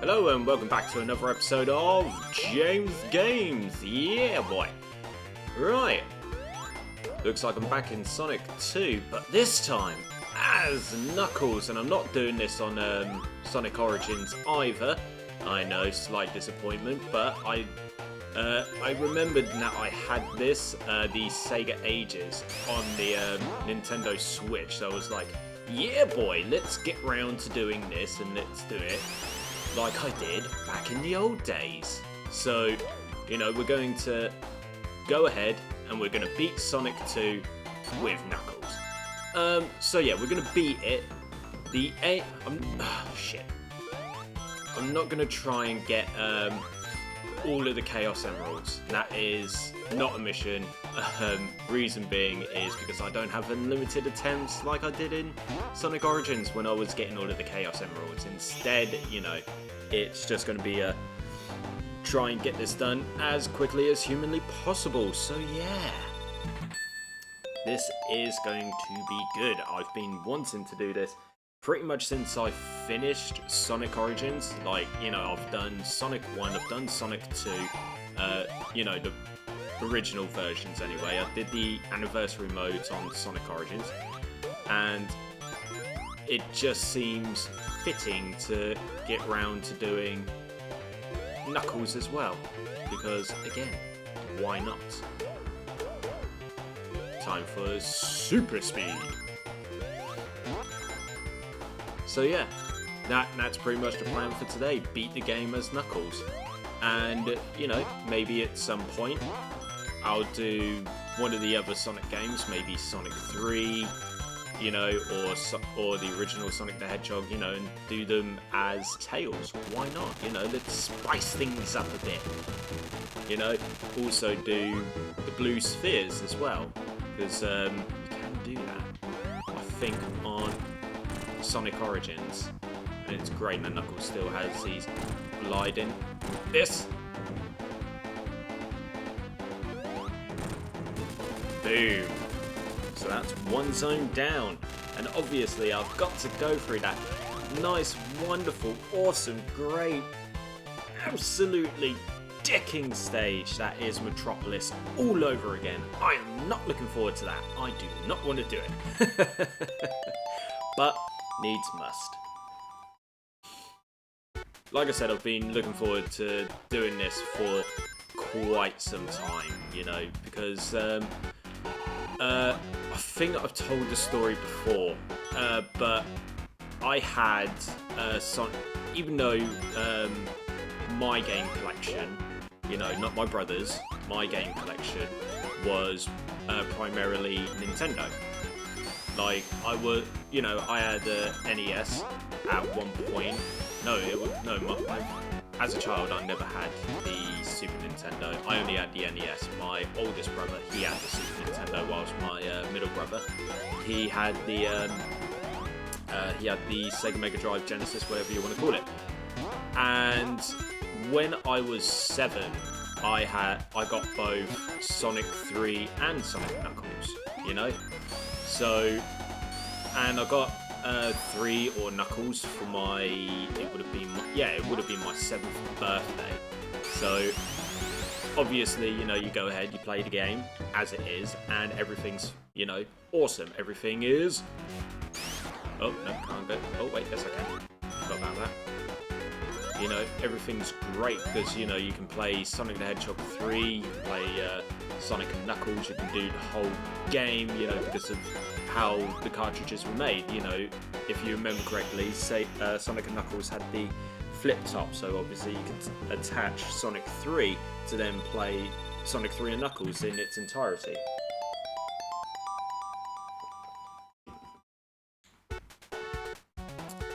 Hello and welcome back to another episode of James Games. Yeah, boy. Right. Looks like I'm back in Sonic 2, but this time as Knuckles, and I'm not doing this on Sonic Origins either. I know, slight disappointment, but I remembered that I had this, the Sega Ages, on the Nintendo Switch, so I was like, yeah boy, let's get round to doing this and let's do it like I did back in the old days. So, you know, we're going to go ahead and we're going to beat Sonic 2 with Knuckles. So yeah, we're going to beat it. I'm not going to try and get all of the Chaos Emeralds. That is not a mission. Reason being is because I don't have unlimited attempts like I did in Sonic Origins when I was getting all of the Chaos Emeralds. Instead, you know, it's just going to be a try and get this done as quickly as humanly possible. So yeah, this is going to be good. I've been wanting to do this pretty much since I finished Sonic Origins. Like, you know, I've done Sonic 1, I've done Sonic 2, you know, the original versions anyway. I did the anniversary modes on Sonic Origins, and it just seems fitting to get round to doing Knuckles as well, because again, why not? Time for super speed. So yeah, that's pretty much the plan for today. Beat the game as Knuckles, and you know, maybe at some point I'll do one of the other Sonic games, maybe Sonic 3, you know, or the original Sonic the Hedgehog, you know, and do them as Tails. Why not? You know, let's spice things up a bit. You know, also do the blue spheres as well, because you can do that, I think, on Sonic Origins, and it's great that Knuckles still has these gliding. This! Boom! So that's one zone down, and obviously I've got to go through that nice, wonderful, awesome, great, absolutely dicking stage that is Metropolis all over again. I am not looking forward to that. I do not want to do it. But needs must. Like I said, I've been looking forward to doing this for quite some time, you know, because I think I've told the story before, but I had Sonic, even though my game collection, you know, not my brother's, my game collection was primarily Nintendo. Like, you know, I had a NES at one point. As a child, I never had the Super Nintendo. I only had the NES. My oldest brother, he had the Super Nintendo, whilst my middle brother, he had the Sega Mega Drive, Genesis, whatever you want to call it. And when I was 7, I got both Sonic 3 and Sonic Knuckles, you know. So, and I got 3 or Knuckles for it would have been my 7th birthday. So obviously, you know, you go ahead, you play the game as it is, and everything's, you know, awesome. Everything is. Oh no, can't go. Oh wait, yes I can. Forgot about that. You know, everything's great because, you know, you can play Sonic the Hedgehog 3, you can play Sonic and Knuckles, you can do the whole game, you know, because of how the cartridges were made. You know, if you remember correctly, Sonic and Knuckles had the flip top, so obviously you can attach Sonic 3 to then play Sonic 3 and Knuckles in its entirety.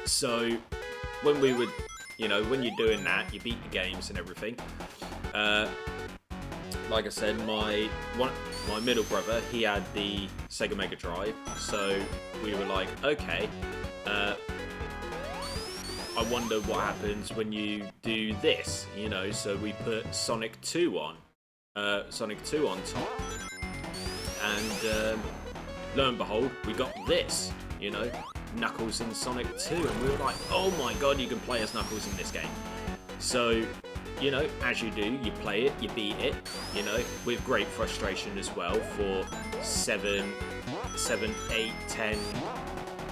So when we would, you know, when you're doing that, you beat the games and everything. Like I said, my middle brother, he had the Sega Mega Drive, so we were like, okay, I wonder what happens when you do this, you know. So we put Sonic 2 on top, and lo and behold, we got this, you know, Knuckles in Sonic 2, and we were like, oh my god, you can play as Knuckles in this game. So, you know, as you do, you play it, you beat it, you know, with great frustration as well for 7, 8, 10,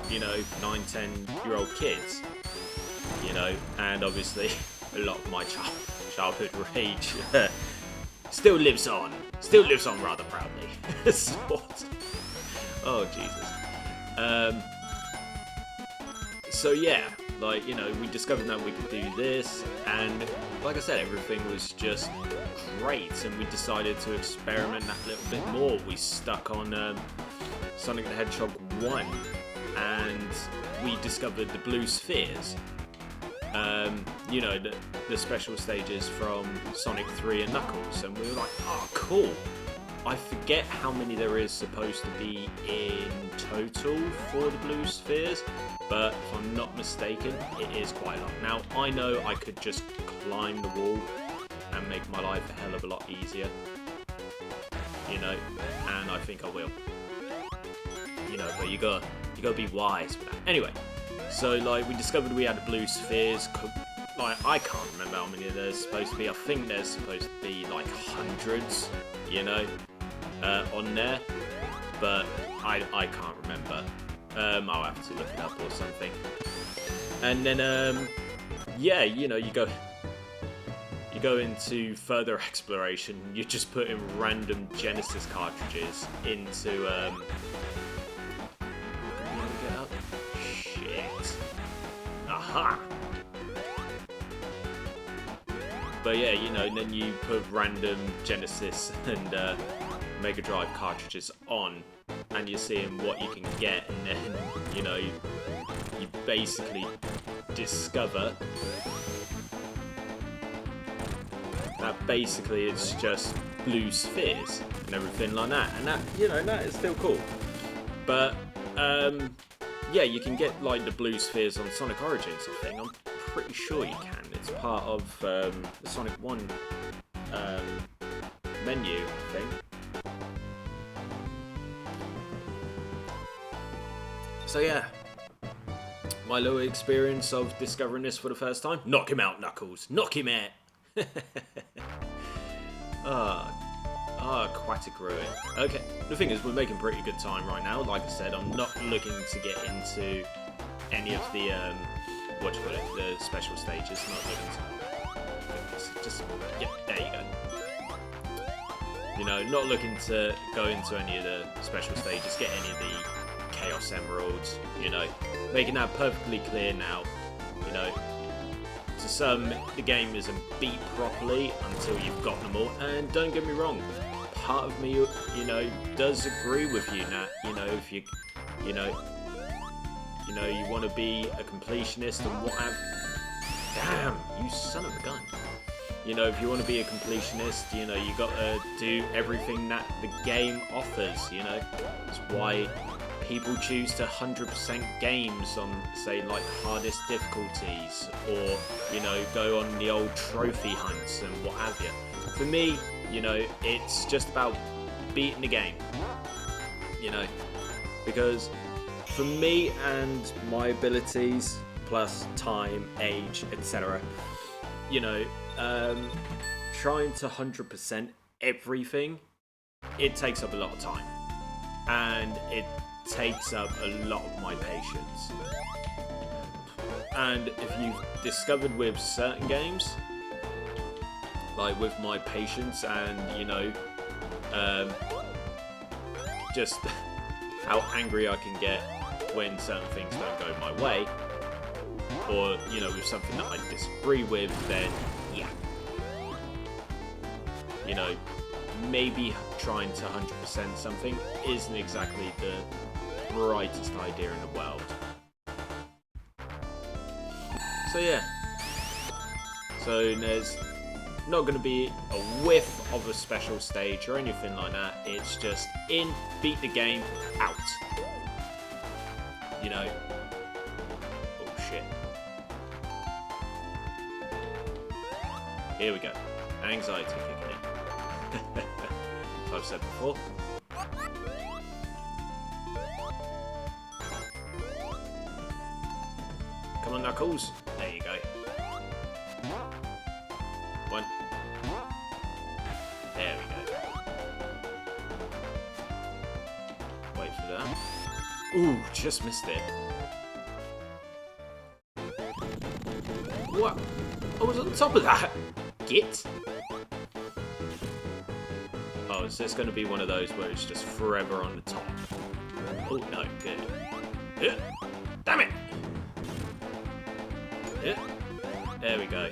you know, 9, 10-year-old kids, you know, and obviously a lot of my childhood rage still lives on rather proudly. Oh, Jesus. So yeah, like, you know, we discovered that we could do this, and like I said, everything was just great, and we decided to experiment that little bit more. We stuck on Sonic the Hedgehog 1, and we discovered the blue spheres. You know, the special stages from Sonic 3 and Knuckles, and we were like, oh, cool. I forget how many there is supposed to be in total for the blue spheres, but if I'm not mistaken, it is quite a lot. Now, I know I could just climb the wall and make my life a hell of a lot easier, you know, and I think I will. You know, but you gotta be wise with that. Anyway, so like we discovered we had the blue spheres. Like, I can't remember how many there's supposed to be. I think there's supposed to be like hundreds, you know, on there, but I can't remember. I'll have to look it up or something. And then yeah, you know, you go into further exploration. You just put in random Genesis cartridges into get up. Shit. Aha. But yeah, you know, and then you put random Genesis and Mega Drive cartridges on, and you're seeing what you can get, and then, you know, you basically discover that basically it's just blue spheres and everything like that, and that, you know, that is still cool. But yeah, you can get like the blue spheres on Sonic Origins, I think. I'm pretty sure you can. It's part of the Sonic 1 menu, I think. So yeah, my little experience of discovering this for the first time. Knock him out, Knuckles. Knock him out. Aquatic Ruin. Okay, the thing is, we're making pretty good time right now. Like I said, I'm not looking to get into any of the the special stages. Not looking to just yeah, there you go. You know, not looking to go into any of the special stages, get any of the Chaos Emeralds, you know, making that perfectly clear now. You know, to some, the game isn't beat properly until you've got them all, and don't get me wrong, part of me, you know, does agree with you, Nat. You know, if you want to be a completionist and what have, damn, you son of a gun. You know, if you want to be a completionist, you know, you got to do everything that the game offers. You know, that's why people choose to 100% games on, say, like hardest difficulties, or, you know, go on the old trophy hunts and what have you. For me, you know, it's just about beating the game, you know, because for me and my abilities, plus time, age, etc., you know, trying to 100% everything, it takes up a lot of time, and it takes up a lot of my patience. And if you've discovered with certain games, like with my patience and, you know, just how angry I can get when certain things don't go my way, or, you know, with something that I disagree with, then yeah, you know, maybe trying to 100% something isn't exactly the brightest idea in the world. So yeah, so there's not going to be a whiff of a special stage or anything like that. It's just in, beat the game, out. You know, oh shit. Here we go, anxiety kicking in. I've said before. Come on, Knuckles. There you go. that. Ooh, just missed it. What? I was on top of that. Git. Oh, is this going to be one of those where it's just forever on the top? Oh, no, good. Damn it! There we go.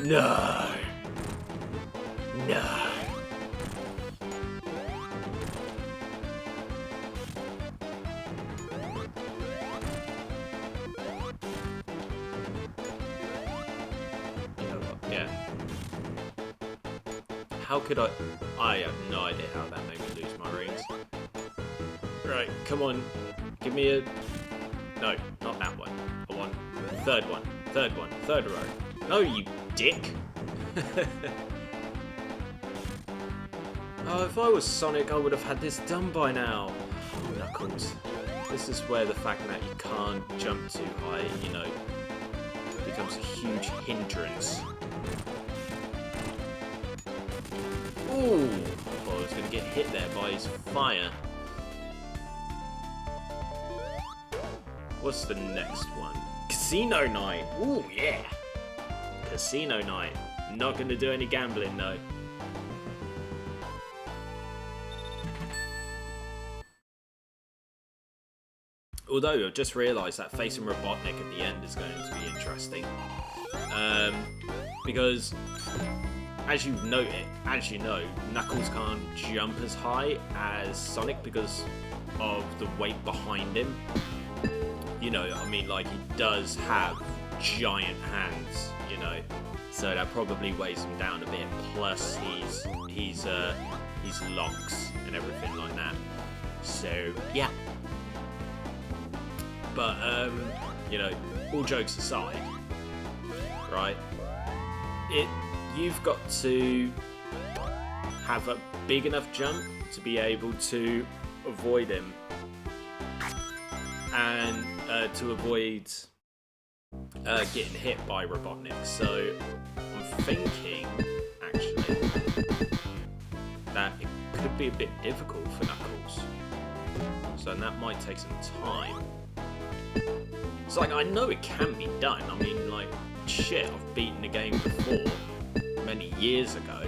No! No! Yeah. How could I have no idea how that made me lose my rings. Right, come on. Give me a... No, not that one. I want third one. Third one. Third row. No, you dick. Oh, if I was Sonic, I would have had this done by now. Oh, Knuckles. This is where the fact that you can't jump too high, you know, becomes a huge hindrance. Ooh! I thought I was going to get hit there by his fire. What's the next one? Casino night! Ooh, yeah! Casino night. Not going to do any gambling, though. Although, I've just realised that facing Robotnik at the end is going to be interesting. Because, as you know, Knuckles can't jump as high as Sonic because of the weight behind him. You know, I mean, like, he does have giant hands, you know, so that probably weighs him down a bit. Plus, he's locks and everything like that. So, yeah. But, you know, all jokes aside, right, you've got to have a big enough jump to be able to avoid him and to avoid getting hit by Robotnik. So I'm thinking, actually, that it could be a bit difficult for Knuckles. So that might take some time. It's like, I know it can be done. I mean, like, shit, I've beaten the game before, many years ago,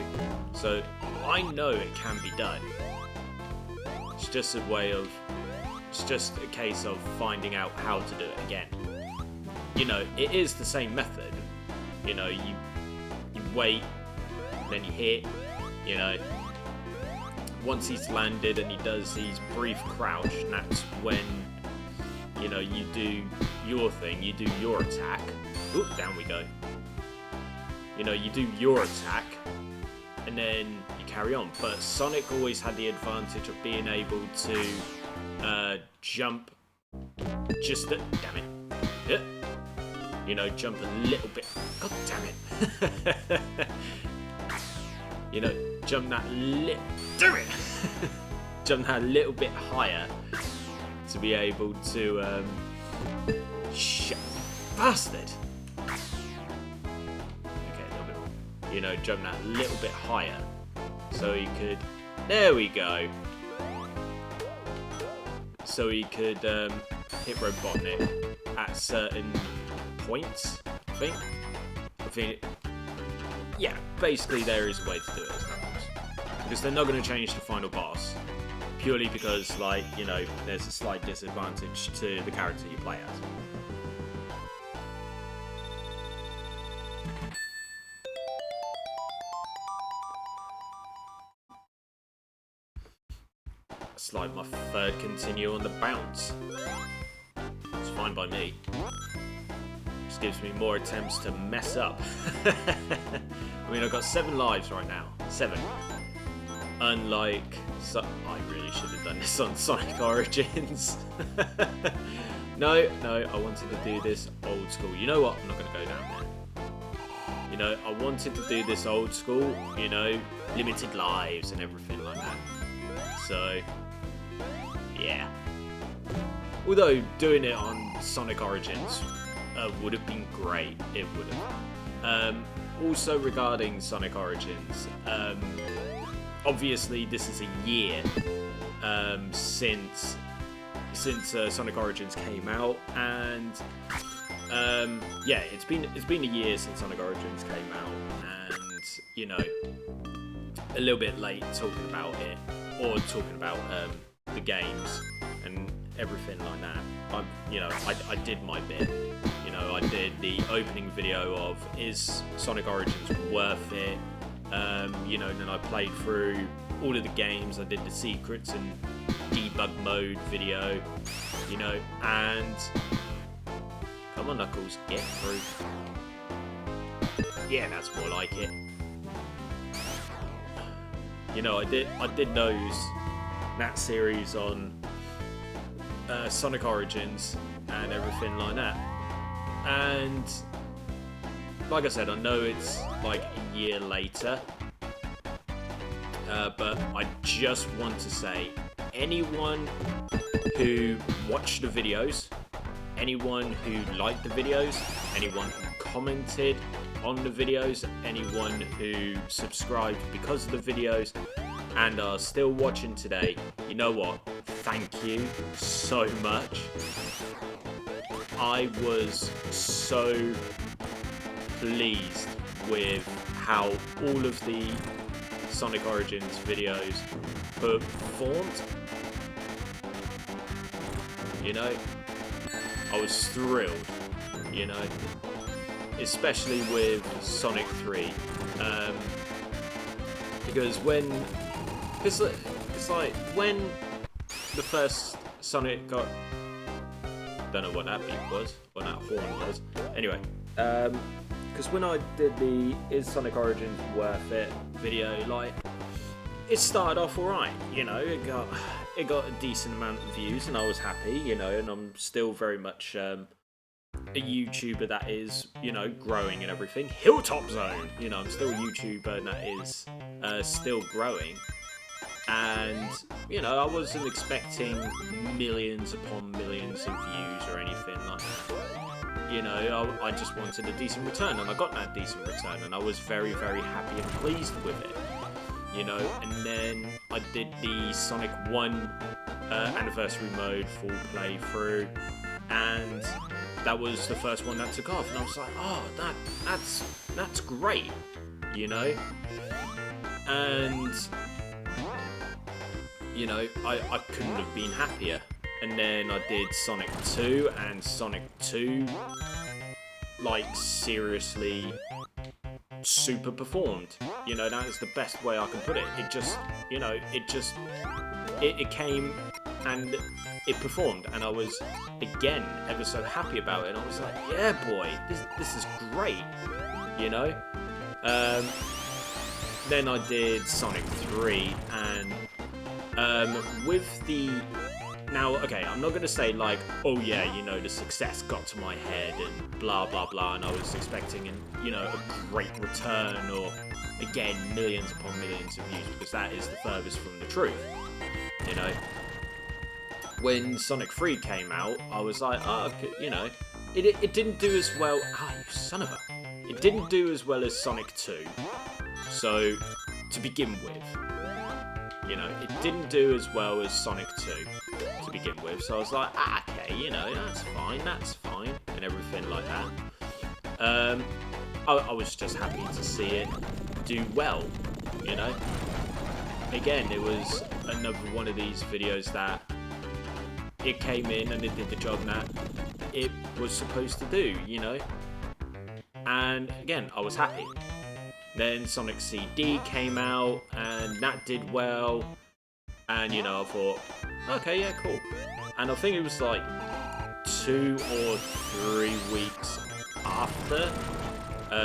so I know it can be done. It's just a case of finding out how to do it again. You know, it is the same method. You know, you wait, then you hit, you know. Once he's landed and he does his brief crouch, and that's when, you know, you do your thing, you do your attack. Oop, down we go. You know, you do your attack, and then you carry on. But Sonic always had the advantage of being able to jump just damn it. Yeah. You know, jump a little bit. God damn it. You know, jump that jump that a little bit higher to be able to bastard. Okay, a little bit. You know, jump that a little bit higher so he could. There we go. So he could hit Robotnik at certain points. I think. Yeah, basically there is a way to do it as Knuckles. Because they're not going to change the final boss. Purely because, like, you know, there's a slight disadvantage to the character you play as. Slide my third continue on the bounce. It's fine by me. Just gives me more attempts to mess up. I mean, I've got 7 lives right now. 7. Unlike... I really should have done this on Sonic Origins. No, I wanted to do this old school. You know what? I'm not going to go down there. You know, I wanted to do this old school, you know, limited lives and everything like that. So, yeah. Although doing it on Sonic Origins would have been great. It would have. Also regarding Sonic Origins, obviously this is a year since Sonic Origins came out, and yeah, it's been a year since Sonic Origins came out, and you know, a little bit late talking about it, or talking about the games and everything like that. I did my bit. You know, I did the opening video of is Sonic Origins worth it. You know, and then I played through all of the games. I did the secrets and debug mode video. You know, and come on, Knuckles, get through. Yeah, that's more like it. You know, I did that series on Sonic Origins and everything like that. And like I said, I know it's like a year later, but I just want to say, anyone who watched the videos, anyone who liked the videos, anyone who commented on the videos, anyone who subscribed because of the videos and are still watching today, you know what? Thank you so much. I was so pleased with how all of the Sonic Origins videos performed. You know, I was thrilled, you know, especially with Sonic 3, because it's like when the first Sonic got, don't know what that beat was, or that horn was, anyway, because when I did the Is Sonic Origins Worth It video, like, it started off alright, you know, it got a decent amount of views, and I was happy, you know, and I'm still very much a YouTuber that is, you know, growing and everything. Hilltop Zone, you know, I'm still a YouTuber that is still growing, and, you know, I wasn't expecting millions upon millions of views or anything like that. You know, I just wanted a decent return, and I got that decent return, and I was very, very happy and pleased with it. You know, and then I did the Sonic 1 anniversary mode full playthrough, and that was the first one that took off, and I was like, oh, that's great, you know, and you know, I couldn't have been happier. And then I did Sonic 2, and Sonic 2, like, seriously super performed. You know, that is the best way I can put it. It just, you know, it came and it performed, and I was, again, ever so happy about it. And I was like, yeah, boy, this is great, you know. Then I did Sonic 3, and with the... Now, okay, I'm not going to say, like, oh yeah, you know, the success got to my head and blah, blah, blah, and I was expecting, you know, a great return, or, again, millions upon millions of views, because that is the furthest from the truth, you know. When Sonic 3 came out, I was like, oh, you know, it didn't do as well... Ah, you son of a... It didn't do as well as Sonic 2, so, to begin with, you know, it didn't do as well as Sonic 2. To begin with, so I was like, okay, you know, that's fine, and everything like that. I was just happy to see it do well, you know. Again, it was another one of these videos that it came in and it did the job that it was supposed to do, you know. And again, I was happy. Then Sonic CD came out, and that did well. And, you know, I thought, okay, yeah, cool. And I think it was like 2 or 3 weeks after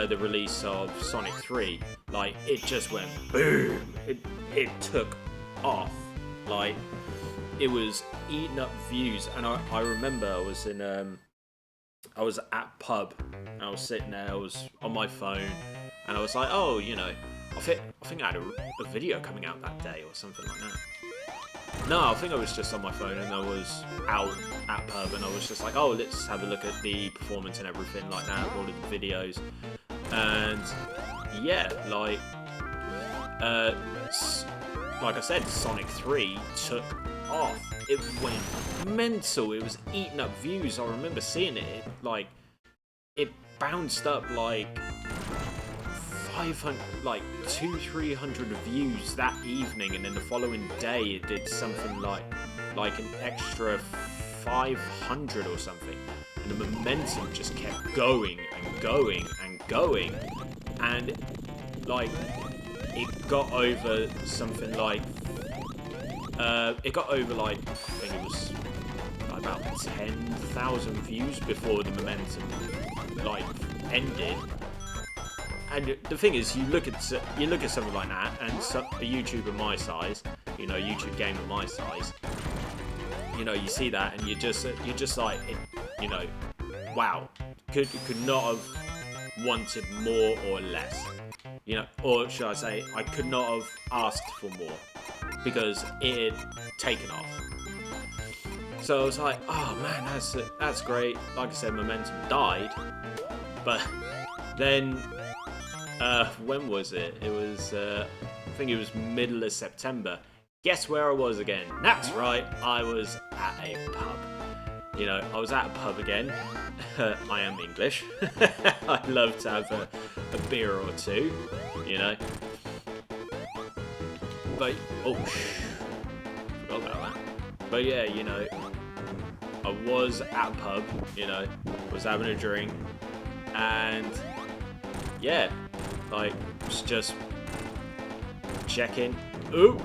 the release of Sonic 3, like, it just went boom. It took off. Like, it was eating up views. And I remember I was in, I was at pub, and I was sitting there, I was on my phone, and I was like, oh, you know, I think I had a video coming out that day or something like that. No, I think I was just on my phone, and I was out at pub, and I was just like, oh, let's have a look at the performance and everything like that, all of the videos. And yeah, like, like I said, Sonic 3 took off. It went mental. It was eating up views. I remember seeing it. Like, it bounced up like 500, like 200-300 views that evening, and then the following day it did something like an extra 500 or something. And the momentum just kept going and going and going, and like it got over something like I think it was about 10,000 views before the momentum like ended. And the thing is, you look at something like that, and a YouTuber my size, you know, YouTube gamer my size, you know, you see that, and you're just like, you know, wow, could not have wanted more or less, you know, or should I say, I could not have asked for more, because it had taken off. So I was like, oh man, that's great. Like I said, momentum died, but then when was it? It was I think it was middle of September. Guess where I was again? That's right, I was at a pub. You know, I was at a pub again. I am English. I love to have a beer or two, you know. But forgot about that. But yeah, you know, I was at a pub, you know, was having a drink, and yeah, like, was just checking. Ooh!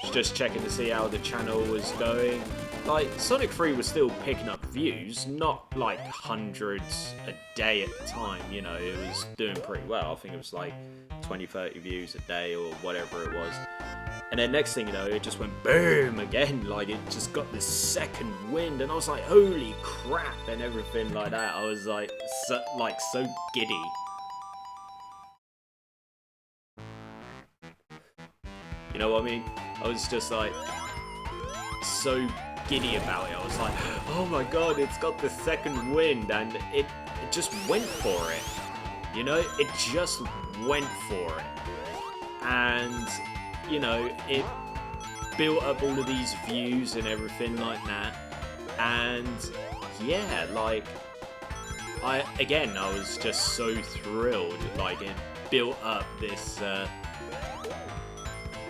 Was just checking to see how the channel was going. Like, Sonic 3 was still picking up views, not like hundreds a day at the time, you know, it was doing pretty well. I think it was like 20-30 views a day or whatever it was. And then next thing you know, it just went boom again, like it just got this second wind, and I was like, holy crap, and everything like that. I was like so giddy. You know what I mean? I was just like so giddy about it. I was like, oh my god, it's got the second wind, and it just went for it. You know, it just went for it. And you know, it built up all of these views and everything like that, and yeah, like I was just so thrilled. Like, it built up this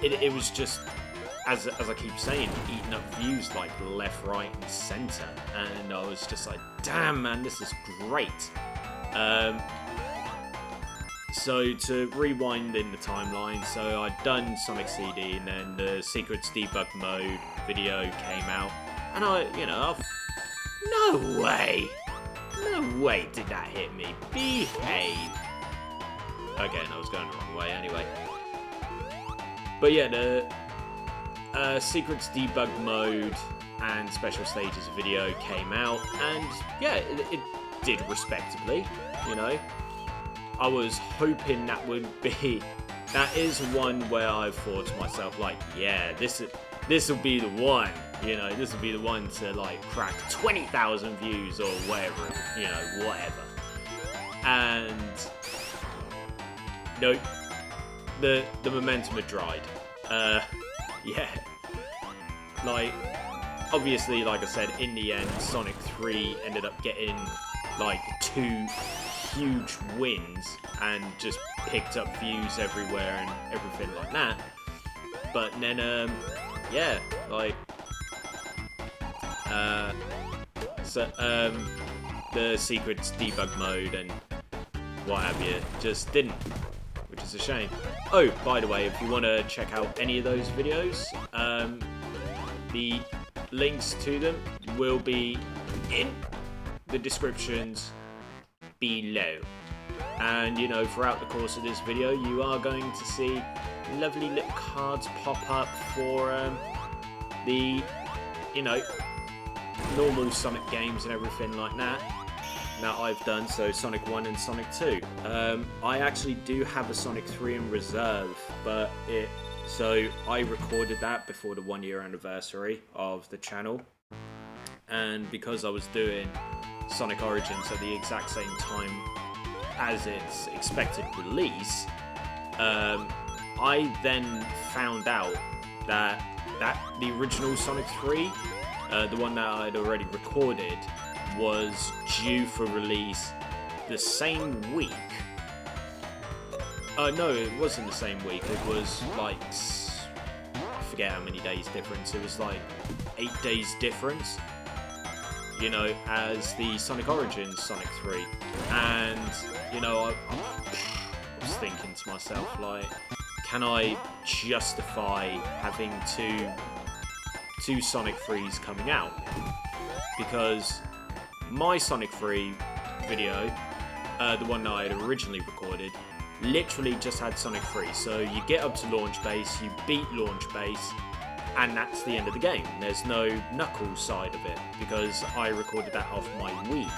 it was just, as I keep saying, eating up views like left, right and center, and I was just like, damn man, this is great. So to rewind in the timeline, so I'd done Sonic CD, and then the Secrets Debug Mode video came out, and no way did that hit me. Behave. Again, I was going the wrong way anyway. But yeah, the Secrets Debug Mode and Special Stages video came out, and yeah, it did respectably, you know. I was hoping that is one where I thought to myself, like, yeah, this will be the one, you know, this will be the one to like crack 20,000 views or whatever, you know, whatever. And no, the momentum had dried. Yeah, like, obviously, like I said, in the end, Sonic 3 ended up getting like 2 huge wins and just picked up views everywhere and everything like that. But then yeah, like the Secrets Debug Mode and what have you just didn't, which is a shame. Oh, by the way, if you want to check out any of those videos, the links to them will be in the descriptions below. And you know, throughout the course of this video, you are going to see lovely little cards pop up for the, you know, normal Sonic games and everything like that I've done, so Sonic 1 and Sonic 2. I actually do have a Sonic 3 in reserve, but so I recorded that before the 1-year anniversary of the channel, and because I was doing Sonic Origins at the exact same time as its expected release, I then found out that the original Sonic 3, the one that I'd already recorded, was due for release the same week. No, it wasn't the same week. It was like, I forget how many days difference. It was like 8 days difference, you know, as the Sonic Origins Sonic 3. And, you know, I was thinking to myself, like, can I justify having two Sonic 3s coming out? Because my Sonic 3 video, the one that I had originally recorded, literally just had Sonic 3. So you get up to launch base, you beat launch base, and that's the end of the game. There's no Knuckles side of it, because I recorded that off my Wii.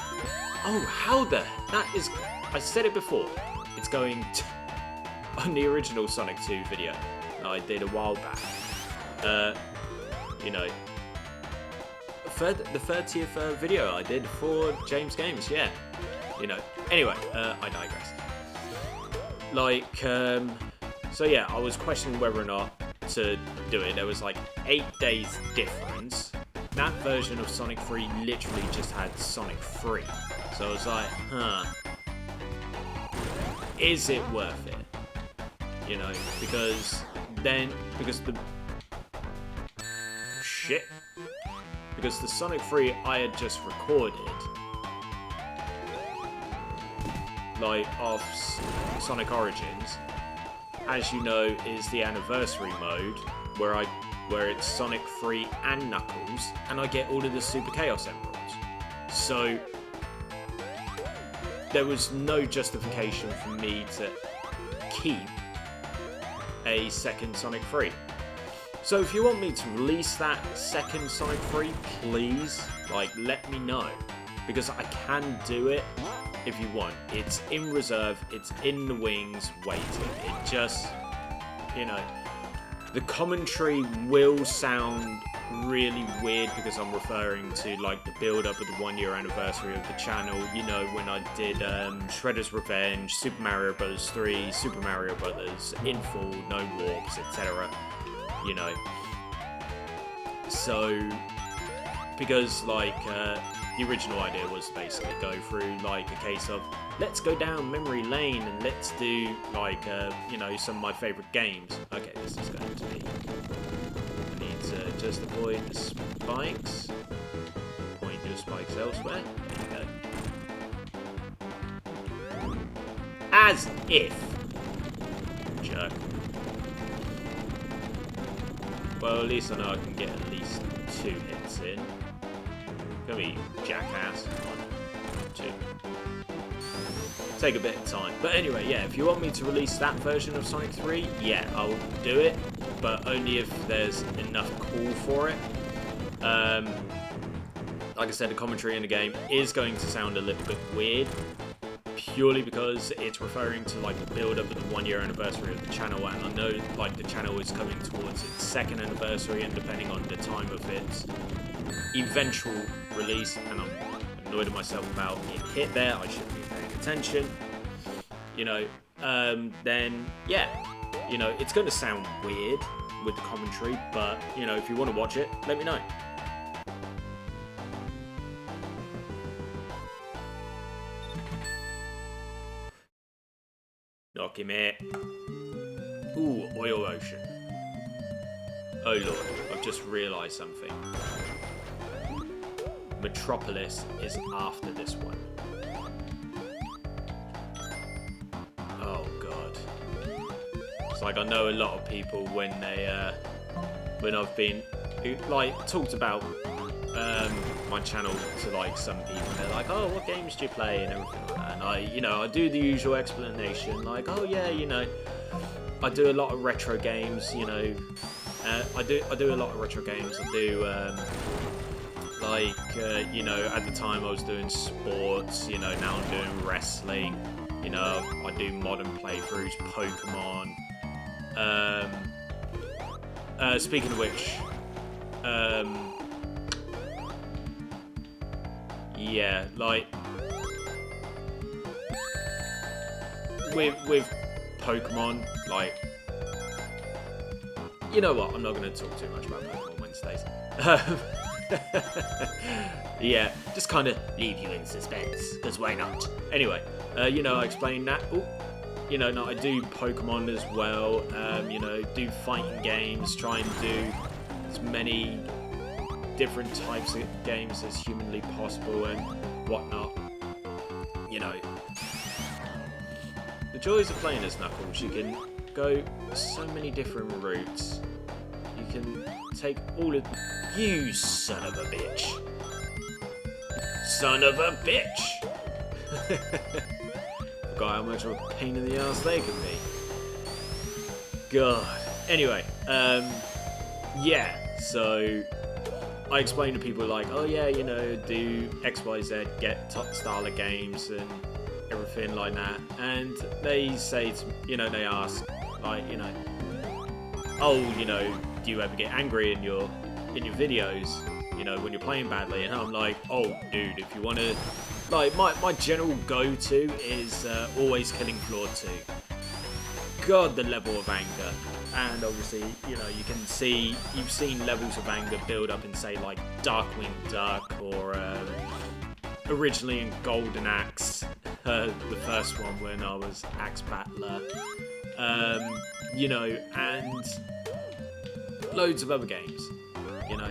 Oh, how the... That is... I said it before. It's going on the original Sonic 2 video that I did a while back. You know... The 30th video I did for James Games, yeah. You know. Anyway, I digress. Like, so yeah, I was questioning whether or not to do it. There was like 8 days difference. That version of Sonic 3 literally just had Sonic 3. So I was like, is it worth it? You know, because the Sonic 3 I had just recorded, like, off Sonic Origins, as you know, is the anniversary mode, where it's Sonic 3 and Knuckles, and I get all of the Super Chaos Emeralds. So there was no justification for me to keep a second Sonic 3. So if you want me to release that second Sonic 3, please, like, let me know. Because I can do it if you want. It's in reserve, it's in the wings, waiting. It just, you know, the commentary will sound really weird because I'm referring to, like, the build-up of the 1-year anniversary of the channel. You know, when I did Shredder's Revenge, Super Mario Bros. 3, Super Mario Bros. In Full, No Warps, etc. You know, so, because, like, the original idea was basically go through, like, a case of, let's go down memory lane and let's do, like, you know, some of my favourite games. Okay, this is going to be, I need to just avoid the spikes, point your spikes elsewhere, there you go. As if, jerk. Well, at least I know I can get at least 2 hits in. Come here, you jackass. 1, 2. Take a bit of time. But anyway, yeah, if you want me to release that version of Sonic 3, yeah, I'll do it. But only if there's enough call for it. Like I said, the commentary in the game is going to sound a little bit weird. Purely because it's referring to, like, the build-up of the 1-year anniversary of the channel, and I know, like, the channel is coming towards its 2nd anniversary, and depending on the time of its eventual release, and I'm annoyed at myself about being hit there, I should be paying attention, you know, then, yeah, you know, it's going to sound weird with the commentary, but, you know, if you want to watch it, let me know. Knock him out. Ooh, Oil Ocean. Oh lord, I've just realised something. Metropolis is after this one. Oh god. It's like, I know a lot of people when I've been, like, talked about my channel to, like, some people, and they're like, oh, what games do you play and everything like that, and I do the usual explanation, like, oh yeah, you know, I do a lot of retro games, you know, I do a lot of retro games. I do you know, at the time I was doing sports, you know, now I'm doing wrestling, you know, I do modern playthroughs, Pokemon. Speaking of which, yeah, like, with Pokemon, like, you know what? I'm not going to talk too much about Pokemon Wednesdays. Yeah, just kind of leave you in suspense, because why not? Anyway, you know, I explained that. Ooh, you know, no, I do Pokemon as well. You know, do fighting games, try and do as many different types of games as humanly possible and whatnot. You know, the joys of playing as Knuckles, you can go so many different routes. You can take all of... You son of a bitch. Son of a bitch! Forgot how much of a pain in the ass they can be. God. Anyway, yeah, so I explain to people like, oh yeah, you know, do XYZ, get top style of games and everything like that. And they say, you know, they ask, like, you know, oh, you know, do you ever get angry in your videos, you know, when you're playing badly? And I'm like, oh, dude, if you want to, like, my general go-to is always killing floor 2. God, the level of anger. And obviously, you know, you can see, you've seen levels of anger build up in, say, like Darkwing Duck or originally in Golden Axe, the first one when I was Axe Battler, you know, and loads of other games, you know.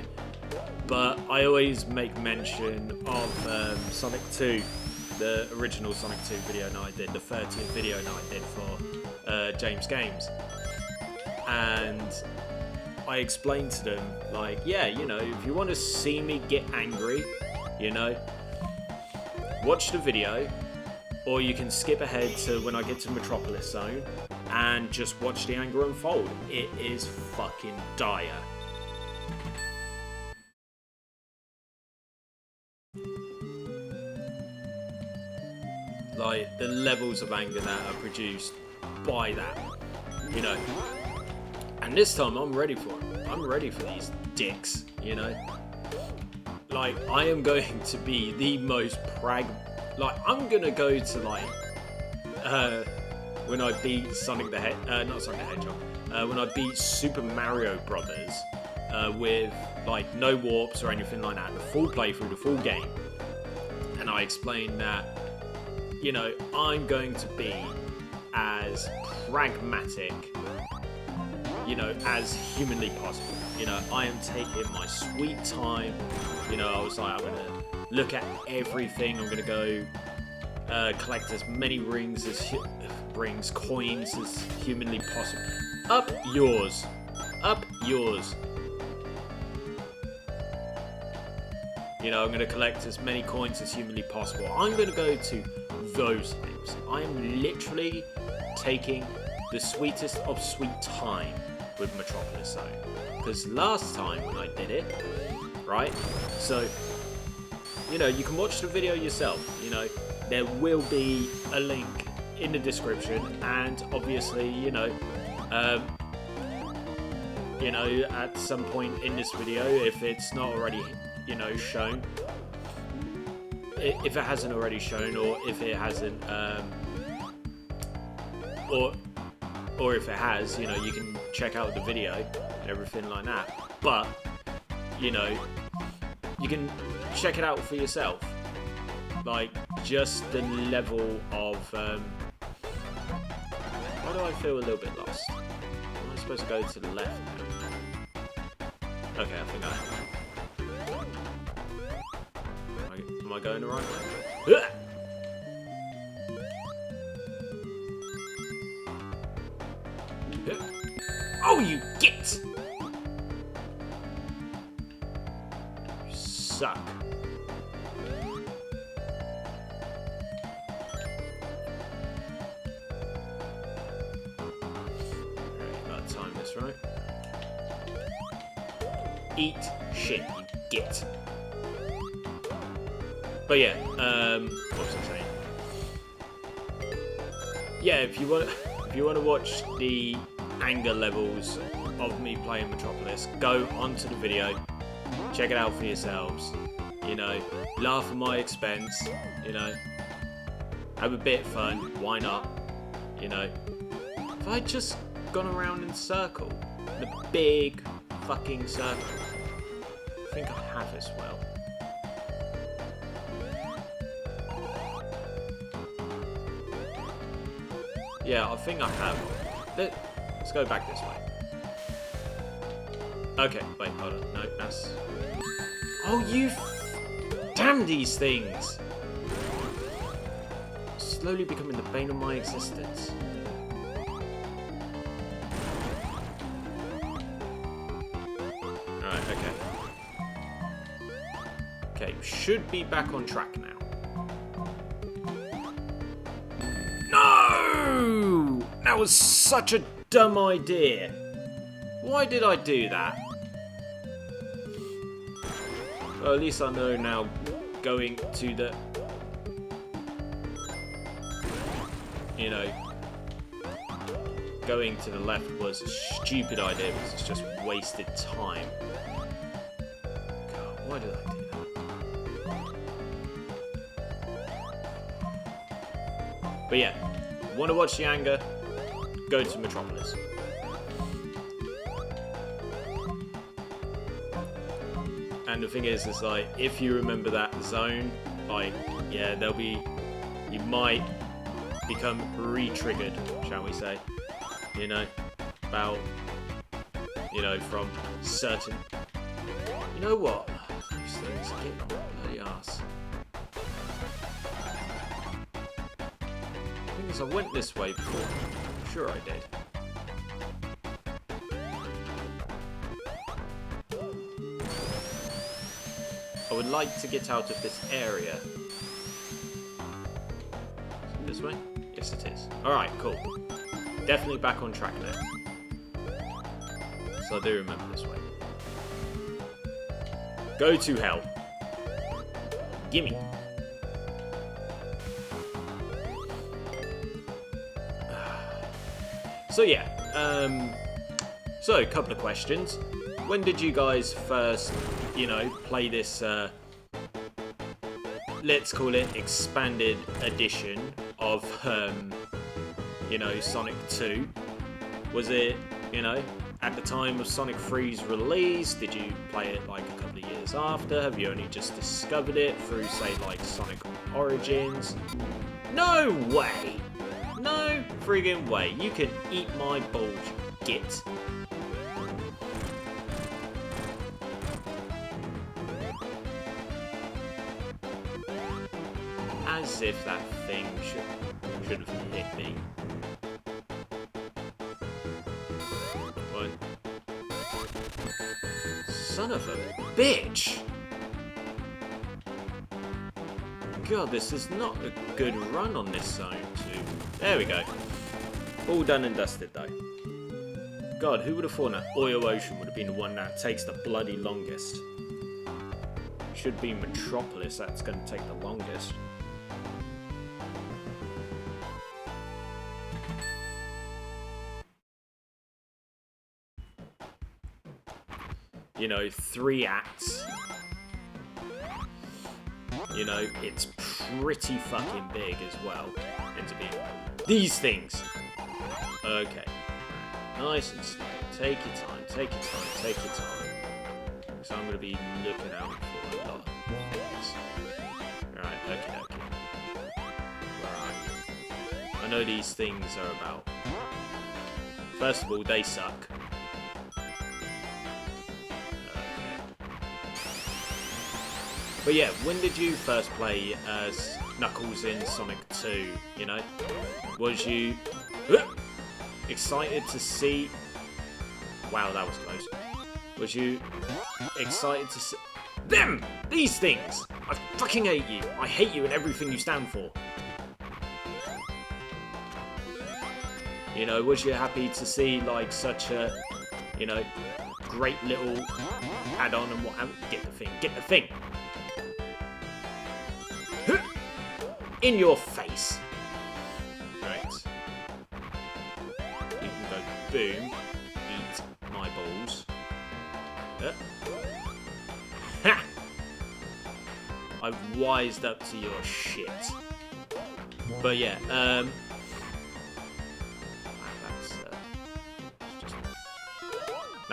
But I always make mention of Sonic 2, the original Sonic 2 video night I did, the 30th video night I did for James Games. And I explained to them, like, yeah, you know, if you want to see me get angry, you know, watch the video, or you can skip ahead to when I get to Metropolis Zone and just watch the anger unfold. It is fucking dire. Like, the levels of anger that are produced by that, you know. And this time I'm ready for it. I'm ready for these dicks, you know. Like, I am going to be the most like, I'm gonna go to, like, when I beat not Sonic the Hedgehog, when I beat Super Mario Brothers, with, like, no warps or anything like that, the full playthrough, the full game. And I explained that, you know, I'm going to be as pragmatic, you know, as humanly possible. You know, I am taking my sweet time. You know, I was like, I'm going to look at everything. I'm going to go collect as many coins as humanly possible. Up yours. Up yours. You know, I'm going to collect as many coins as humanly possible. I'm going to go to those things. I am literally taking the sweetest of sweet time with Metropolis Zone. Because last time when I did it, right? So, you know, you can watch the video yourself. You know, there will be a link in the description, and obviously, you know, at some point in this video, if it's not already, you know, shown, if it hasn't already shown, or if it hasn't, or if it has, you know, you can check out the video and everything like that. But, you know, you can check it out for yourself. Like, just the level of, why do I feel a little bit lost? Am I supposed to go to the left now? Okay, I think I am. Am I going the right way? Oh, you git! You suck. Alright, gotta time this right. Eat shit, you git. But yeah, what was I saying? Yeah, if you want to watch the anger levels of me playing Metropolis, go onto the video, check it out for yourselves, you know, laugh at my expense, you know, have a bit of fun, why not, you know. If I just gone around in a circle, The big fucking circle. I think I have as well. Yeah, I think I have. Let's go back this way. Okay, wait, hold on. No, that's... Oh, you... Damn these things! Slowly becoming the bane of my existence. Alright, okay. Okay, should be back on track now. No! That was such a dumb idea. Why did I do that? Well, at least I know now going to the... You know, going to the left was a stupid idea because it's just wasted time. God, why did I do that? But yeah, want to watch the anger? Go to Metropolis. And the thing is like, if you remember that zone, like, yeah, there'll be, you might become re-triggered, shall we say, you know, about, you know, from certain, you know what, those things are getting on my bloody arse. The thing is, I went this way before, I'm sure I did. I would like to get out of this area. This way? Yes, it is. Alright, cool. Definitely back on track now. So I do remember this way. Go to hell. Gimme. So yeah, so a couple of questions. When did you guys first, you know, play this, let's call it expanded edition of, you know, Sonic 2? Was it, you know, at the time of Sonic 3's release? Did you play it like a couple of years after? Have you only just discovered it through, say, like Sonic Origins? No way! No friggin' way. You can eat my balls, git. As if that thing should have hit me. What? Son of a bitch! God, this is not a good run on this zone too. There we go. All done and dusted though. God, who would have thought that Oil Ocean would have been the one that takes the bloody longest? Should be Metropolis that's going to take the longest. You know, 3 acts. You know, it's pretty fucking big as well. Into being these things. Okay. Nice and slow. Take your time, take your time, take your time. So I'm going to be looking out for a lot of things. Right, okay, okay. Where are you? I know these things are about. First of all, they suck. But yeah, when did you first play as Knuckles in Sonic 2, you know? Was you excited to see... Wow, that was close. Was you excited to see... Them! These things! I fucking hate you. I hate you and everything you stand for. You know, was you happy to see, like, such a, you know, great little add-on and what... Get the thing, get the thing! In your face. Right. You can go boom. Eat my balls. Ha! I've wised up to your shit. But yeah, wow, that's just...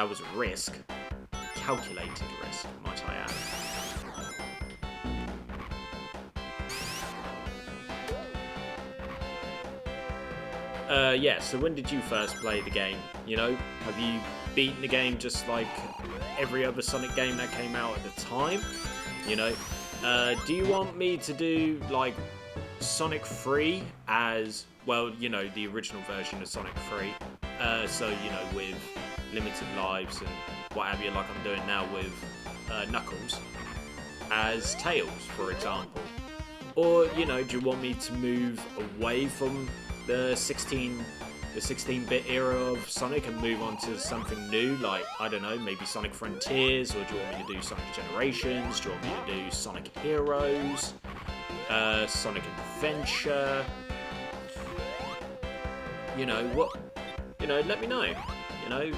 That was a risk. Calculated risk, might I add. Yeah, so when did you first play the game? You know, have you beaten the game just like every other Sonic game that came out at the time? You know, do you want me to do like Sonic 3 as, well, you know, the original version of Sonic 3? So, you know, with limited lives and what have you, like I'm doing now with Knuckles, as Tails, for example? Or, you know, do you want me to move away from the 16-bit era of Sonic and move on to something new, like, I don't know, maybe Sonic Frontiers, or do you want me to do Sonic Generations? Do you want me to do Sonic Heroes? Sonic Adventure? You know, what, you know, let me know, you know,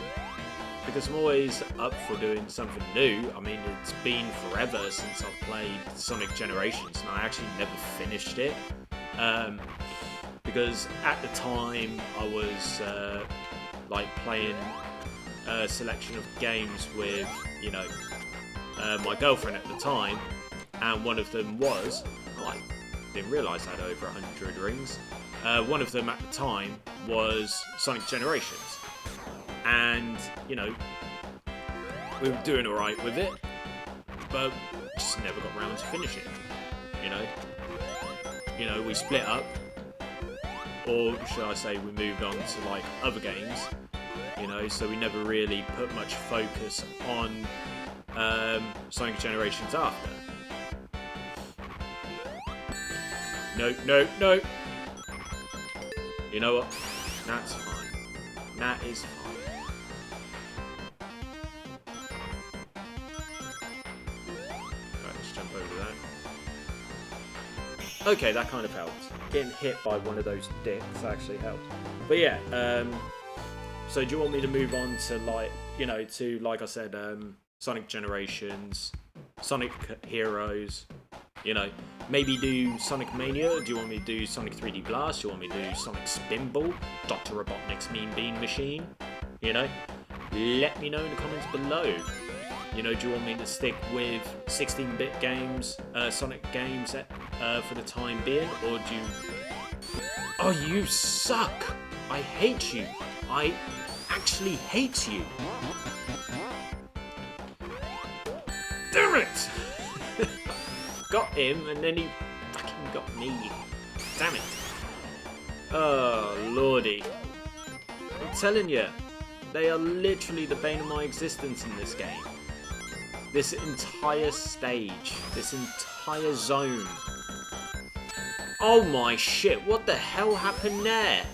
because I'm always up for doing something new. I mean, it's been forever since I've played Sonic Generations, and I actually never finished it. Because at the time I was like playing a selection of games with, you know, my girlfriend at the time, and one of them was, oh, I didn't realise I had over 100 rings. One of them at the time was Sonic Generations, and, you know, we were doing alright with it, but just never got round to finish it. You know, we split up. Or should I say, we moved on to like other games, you know, so we never really put much focus on Sonic Generations after. No, no, no! You know what? That's fine. That is fine. Right, let's jump over that. Okay, that kind of helped. Getting hit by one of those dicks actually helped. But yeah, so do you want me to move on to, like, you know, to, like I said, Sonic Generations, Sonic Heroes, you know, maybe do Sonic Mania? Do you want me to do Sonic 3D Blast? Do you want me to do Sonic Spinball? Dr. Robotnik's Mean Bean Machine? You know, let me know in the comments below. You know, do you want me to stick with 16-bit games, Sonic games for the time being, or do you... Oh, you suck! I hate you! I actually hate you! Damn it! Got him, and then he fucking got me. Damn it. Oh, lordy. I'm telling you, they are literally the bane of my existence in this game. This entire stage, this entire zone. Oh my shit, what the hell happened there?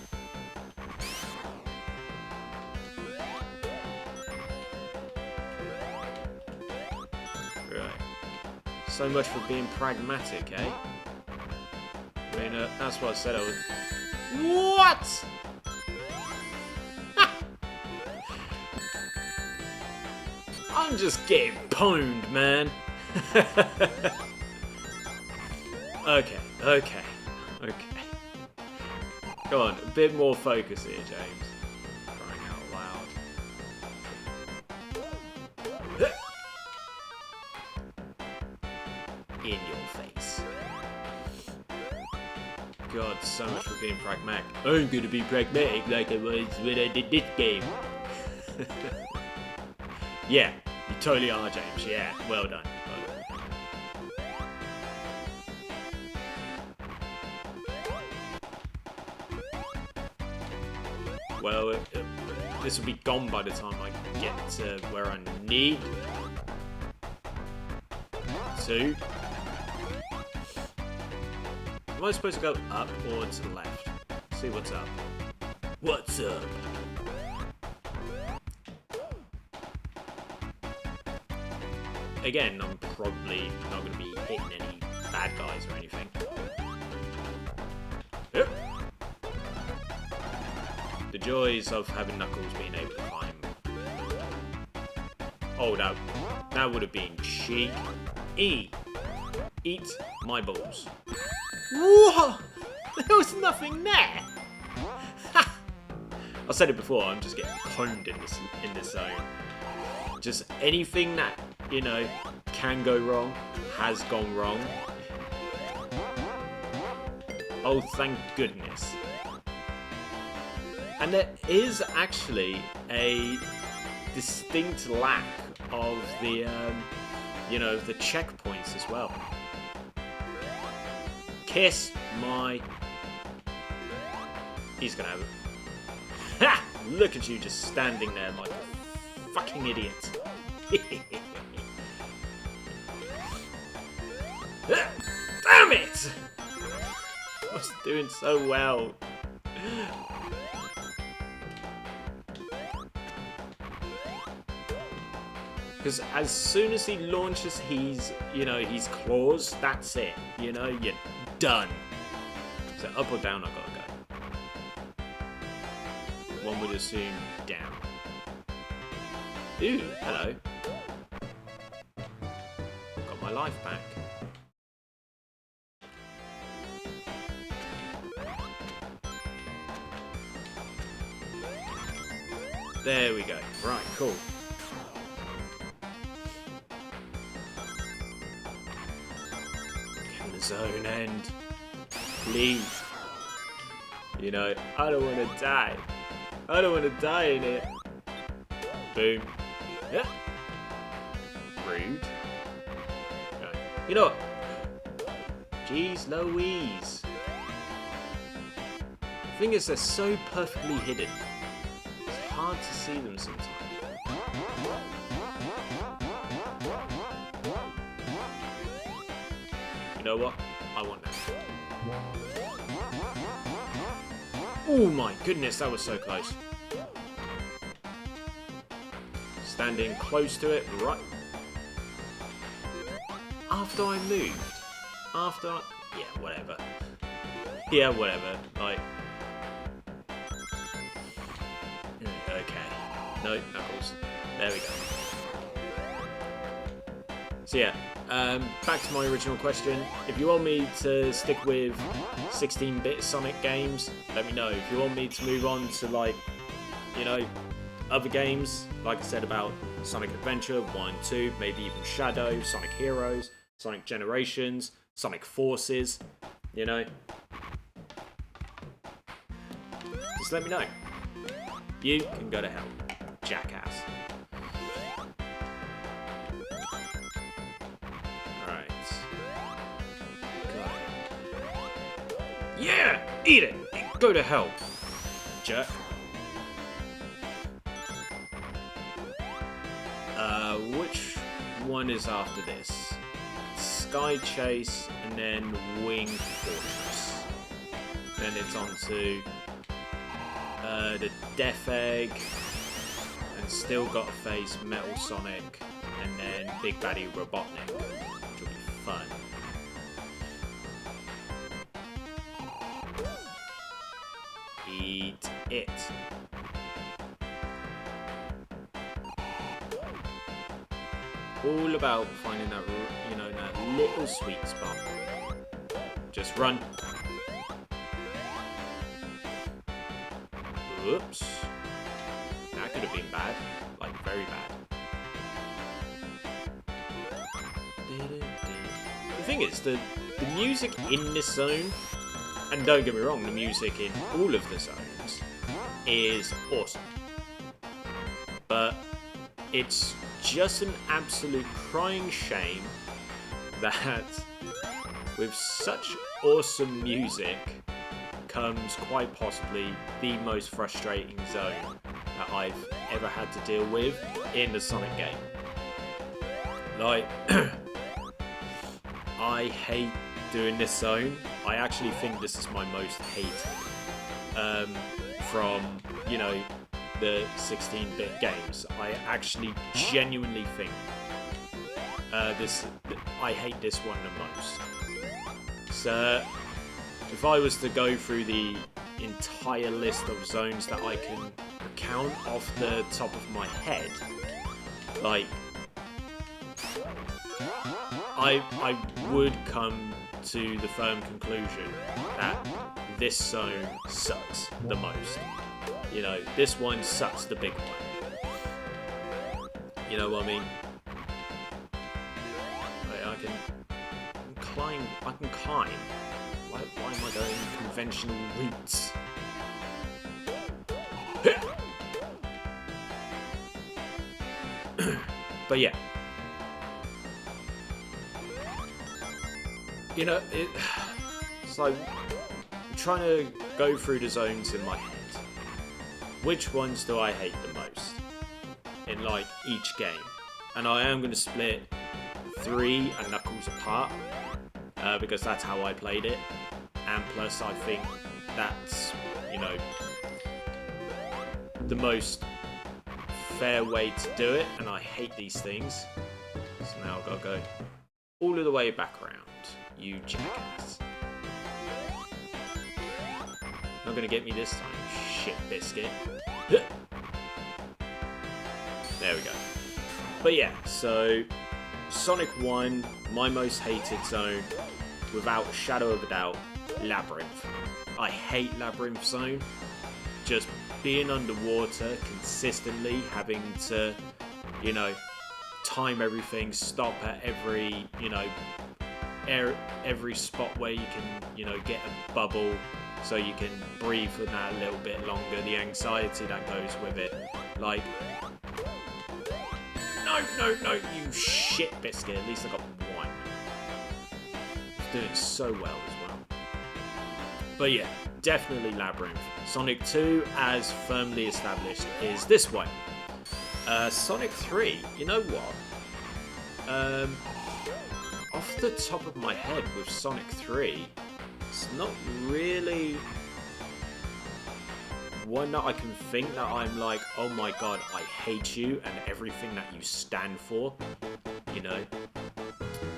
Right. So much for being pragmatic, eh? I mean, that's what I said I would... What?! I'm just getting pwned, man. Okay. Come on, a bit more focus here, James. Crying out loud. In your face. God, so much for being pragmatic. I'm gonna be pragmatic like I was when I did this game. Yeah, you totally are, James. Yeah, well done. Well, this will be gone by the time I get to where I need to. Am I supposed to go up or to the left? See what's up. What's up? Again, I'm probably not going to be hitting any bad guys or anything. Yep. The joys of having Knuckles being able to climb. Oh, that would have been cheek. Eat my balls. Whoa! There was nothing there! Ha! I said it before, I'm just getting pwned in this zone. just anything that, you know, can go wrong has gone wrong. Oh, thank goodness. And there is actually a distinct lack of the, you know, the checkpoints as well. Kiss my... He's gonna have it. Ha! Look at you just standing there like a fucking idiot. Damn it! I was doing so well. Because as soon as he launches his, you know, his claws, that's it. You know, you're done. So up or down, I gotta go. One would assume down. Ooh, hello. Got my life back. There we go. Right, cool. Can the zone end? Please. You know, I don't want to die. I don't want to die in it. Boom. Yeah. Rude. Okay. You know what? Jeez Louise. The thing is, they're so perfectly hidden. It's hard to see them sometimes. You know what? I want that. Oh my goodness, that was so close. Standing close to it, right. After I moved. After I... Yeah, whatever. Yeah, whatever. Like... Okay. No, knuckles. There we go. So yeah, back to my original question. If you want me to stick with 16-bit Sonic games, let me know. If you want me to move on to, like, you know, other games, like I said about Sonic Adventure 1 and 2, maybe even Shadow, Sonic Heroes, Sonic Generations, Sonic Forces, you know, just let me know. You can go to hell, jackass. Yeah! Eat it! Go to hell, jerk. Which one is after this? Sky Chase and then Wing Fortress. Then it's on to the Death Egg, and still got to face Metal Sonic, and then Big Baddie Robotnik, which will be fun. Eat it. All about finding that, you know, that little sweet spot. Just run. Oops. That could have been bad. Like, very bad. The thing is, the music in this zone, and don't get me wrong, the music in all of the zones is awesome. But it's just an absolute crying shame that with such awesome music comes quite possibly the most frustrating zone that I've ever had to deal with in the Sonic game. Like, I hate doing this zone. I actually think this is my most hated from, you know, the 16-bit games. I actually genuinely think I hate this one the most. So if I was to go through the entire list of zones that I can recount off the top of my head, like, I would come to the firm conclusion that this zone sucks the most. You know, this one sucks the big one. You know what I mean? Wait, I can climb. I can climb. Why am I going conventional routes? But yeah. You know, it's like I'm trying to go through the zones in my head. Which ones do I hate the most in like each game? And I am going to split 3 and Knuckles apart because that's how I played it. And plus I think that's, you know, the most fair way to do it. And I hate these things. So now I've got to go all of the way back around. You jackass. Not gonna get me this time, shit biscuit. There we go. But yeah, so Sonic 1, my most hated zone, without a shadow of a doubt, Labyrinth. I hate Labyrinth Zone. Just being underwater consistently, having to, you know, time everything, stop at every, you know, every spot where you can, you know, get a bubble so you can breathe for that a little bit longer. The anxiety that goes with it. Like, no, you shit biscuit. At least I got one. He's doing so well as well. But yeah, definitely Labyrinth. Sonic 2, as firmly established, is this one. Sonic 3, you know what? Off the top of my head with Sonic 3, it's not really one that I can think that I'm like, oh my god, I hate you and everything that you stand for. You know,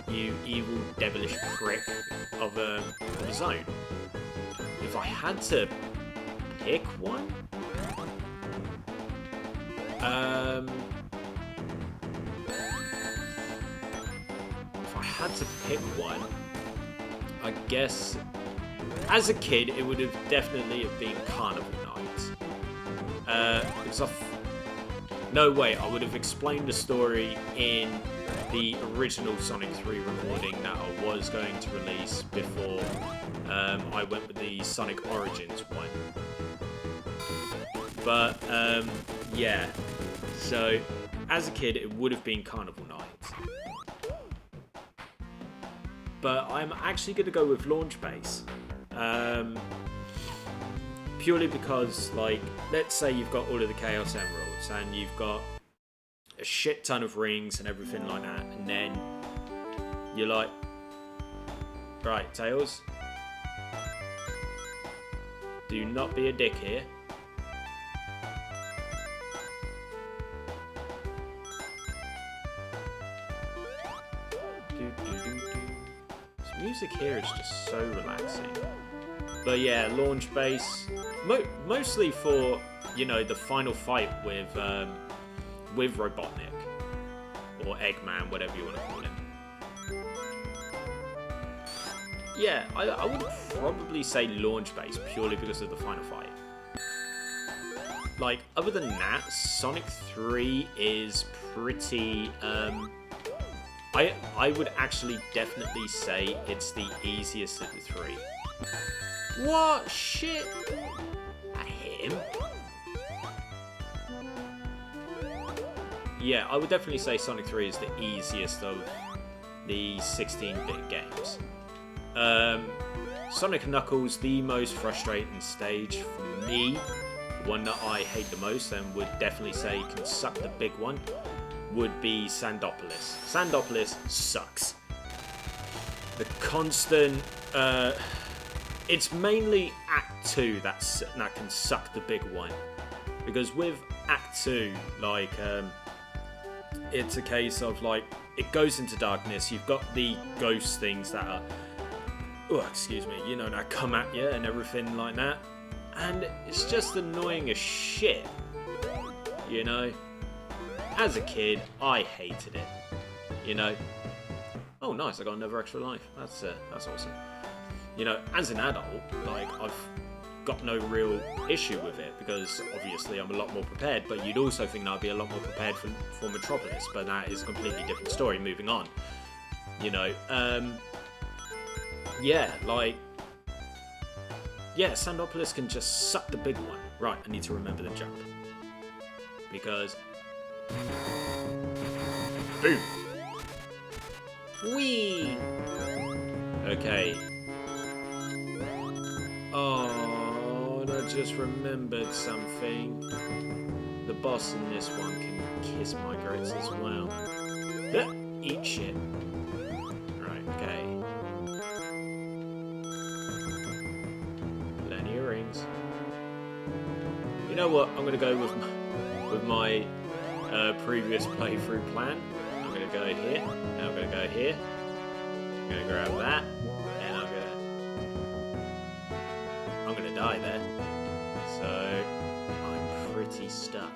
you evil, devilish prick of a zone. If I had to pick one, if I had to pick one, I guess as a kid it would have definitely have been Carnival Night. Because no way I would have explained the story in the original Sonic 3 recording that I was going to release before I went with the Sonic Origins one. But yeah, so as a kid it would have been Carnival Night. But I'm actually going to go with Launch Base. Purely because, like, let's say you've got all of the Chaos Emeralds and you've got a shit ton of rings and everything like that, and then you're like, right, Tails, do not be a dick here. This music here is just so relaxing. But yeah, Launch Base, mostly for, you know, the final fight with Robotnik or Eggman, whatever you want to call him. Yeah, I would probably say Launch Base purely because of the final fight. Like, other than that, Sonic 3 is pretty. I would actually definitely say it's the easiest of the 3. What? Shit! I hit him. Yeah, I would definitely say Sonic 3 is the easiest of the 16-bit games. Sonic & Knuckles, the most frustrating stage for me, the one that I hate the most and would definitely say can suck the big one, would be Sandopolis. Sandopolis sucks. The constant... it's mainly Act 2 that can suck the big one. Because with Act 2, like, it's a case of, like, it goes into darkness, you've got the ghost things that are, oh, excuse me, you know, that come at you and everything like that. And it's just annoying as shit, you know? As a kid, I hated it, you know? Oh, nice, I got another extra life. That's awesome. You know, as an adult, like, got no real issue with it because obviously I'm a lot more prepared, but you'd also think that I'd be a lot more prepared for Metropolis, but that is a completely different story. Moving on, you know, yeah, like, yeah, Sandopolis can just suck the big one. Right, I need to remember the jump because boom, whee. Okay. Oh, and I just remembered something. The boss in this one can kiss my grits as well. Eat shit. Right, okay. Plenty of rings. You know what? I'm gonna go with my previous playthrough plan. I'm gonna go here. Now I'm gonna go here. I'm gonna grab that. I'm gonna die there, so I'm pretty stuck.